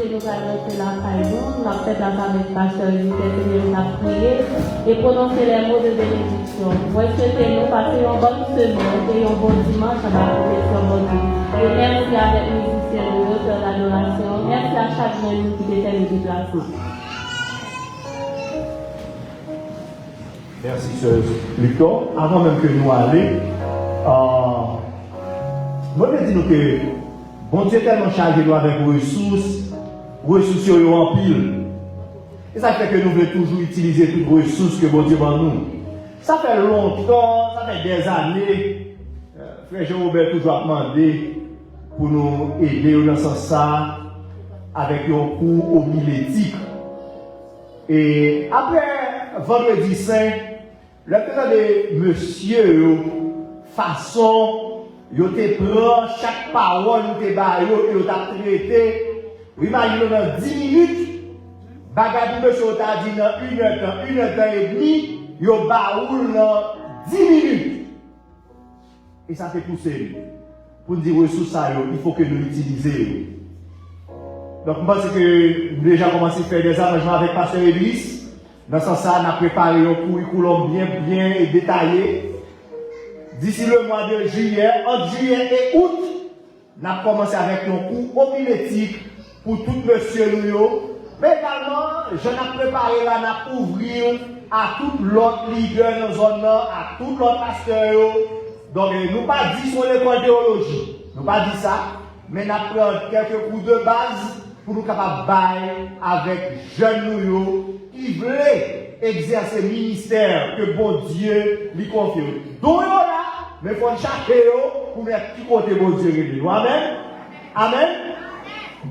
côté, nous allons rentrer la caillou, nous avons fait la avec pasteur Seigneur, nous avons prié et prononcé les mots de bénédiction. Moi, je souhaite nous passer une bonne semaine et un bon dimanche à la protection de Dieu. Et merci avec les musiciens de l'auteur d'adoration. Merci à chaque membre qui était le déplacement. Merci, Sœur Lucas. Avant même que nous allions, moi, je dis que bon Dieu est tellement chargé avec vos ressources en pile. Et ça fait que nous voulons toujours utiliser toutes vos ressources que bon Dieu m'a nous. Ça fait longtemps, ça fait des années, Frère Jean-Robert toujours demandé pour nous aider dans ce sens avec un cours homilétique. Et après vendredi saint, le président de monsieur, façon, yo te prend chaque parole, yo te ba yo traité. Imaginez dans 10 minutes, bagadi monsieur t'a dit dans 1 heure et demie, yo baoul dans 10 minutes. Et ça fait pousser. Pour dire ressources ça, il faut que nous l'utilisions. Donc, je pense que nous déjà commencé à faire des arrangements avec Pasteur Église. Dans ce sens, on a préparé un curriculum bien détaillé. D'ici le mois de juillet, entre juillet et août, on a commencé avec un cours homilétique pour tout monsieur nous. Mais également, je n'ai préparé là pour ouvrir à tout l'autre leader dans la zone, à tout l'autre pasteur. Donc, nous ne pas dit sur l'école théologie, nous ne pas dit ça, mais nous prenons quelques cours de base pour nous capables de avec jeunes nous qui veulent exercer le ministère que bon Dieu lui confie. Donc là, mais il faut chercher pour mettre tout côté bon Dieu. Amen. Amen.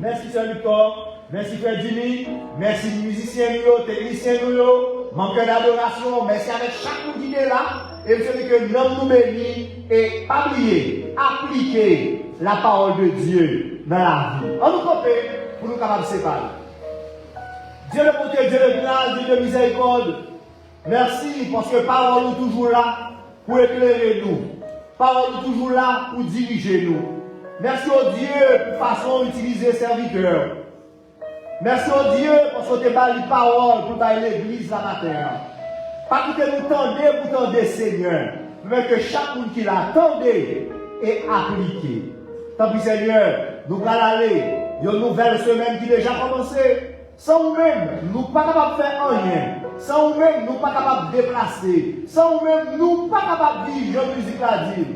Merci Sœur Victor. Merci Frère Jimmy. Merci musiciens, techniciens, manqueur d'adoration. Merci avec chaque monde qui est là. Et je dis que l'homme nous bénit et pas oublier, appliquer la parole de Dieu dans la vie. On nous compte pour nous capables de séparer. Dieu le bonté, Dieu le grâce, Dieu de miséricorde. Merci parce que parole est toujours là pour éclairer nous. Parole est toujours là pour diriger nous. Merci au Dieu pour façon d'utiliser serviteurs. Merci au Dieu parce que tu as la parole pour l'église la matin. Pas que nous tendez pour tendre Seigneur, mais que chaque monde qui l'attendait est appliqué. Tant pis Seigneur, nous allons aller. Il y a une nouvelle semaine qui a déjà commencé. Sans nous-mêmes, nous ne sommes pas capables de faire rien. Sans nous-mêmes, nous ne sommes pas capables de déplacer. Sans nous-mêmes, nous ne sommes pas capables de vivre. Je musique à dire.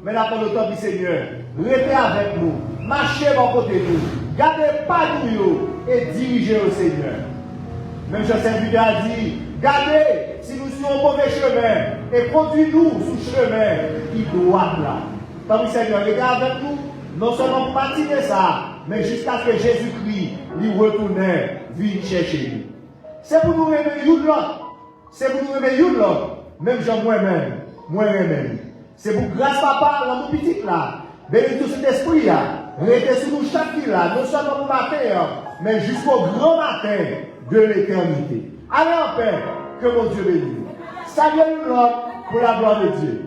Mais là, pour le temps du Seigneur, restez avec nous. Marchez à côté de nous. Gardez pas nous et dirigez au Seigneur. Même Jean-Saint-Budin a dit, gardez si nous sommes au mauvais chemin et conduis-nous sous le chemin qui doit là. Tant pis Seigneur, regarde avec nous. Non seulement pour pratiquer ça, mais jusqu'à ce que Jésus-Christ lui retourne, vienne chercher nous. C'est pour nous aimer l'autre. C'est pour nous aimer l'autre. Même Jean moi-même. C'est pour grâce papa, dans mon petit là. Bénis tout cet esprit là. Restez sur nous chaque vie là. Non seulement pour matin, mais jusqu'au grand matin de l'éternité. Allez en paix. Que mon Dieu bénisse. Salut l'autre pour la gloire de Dieu.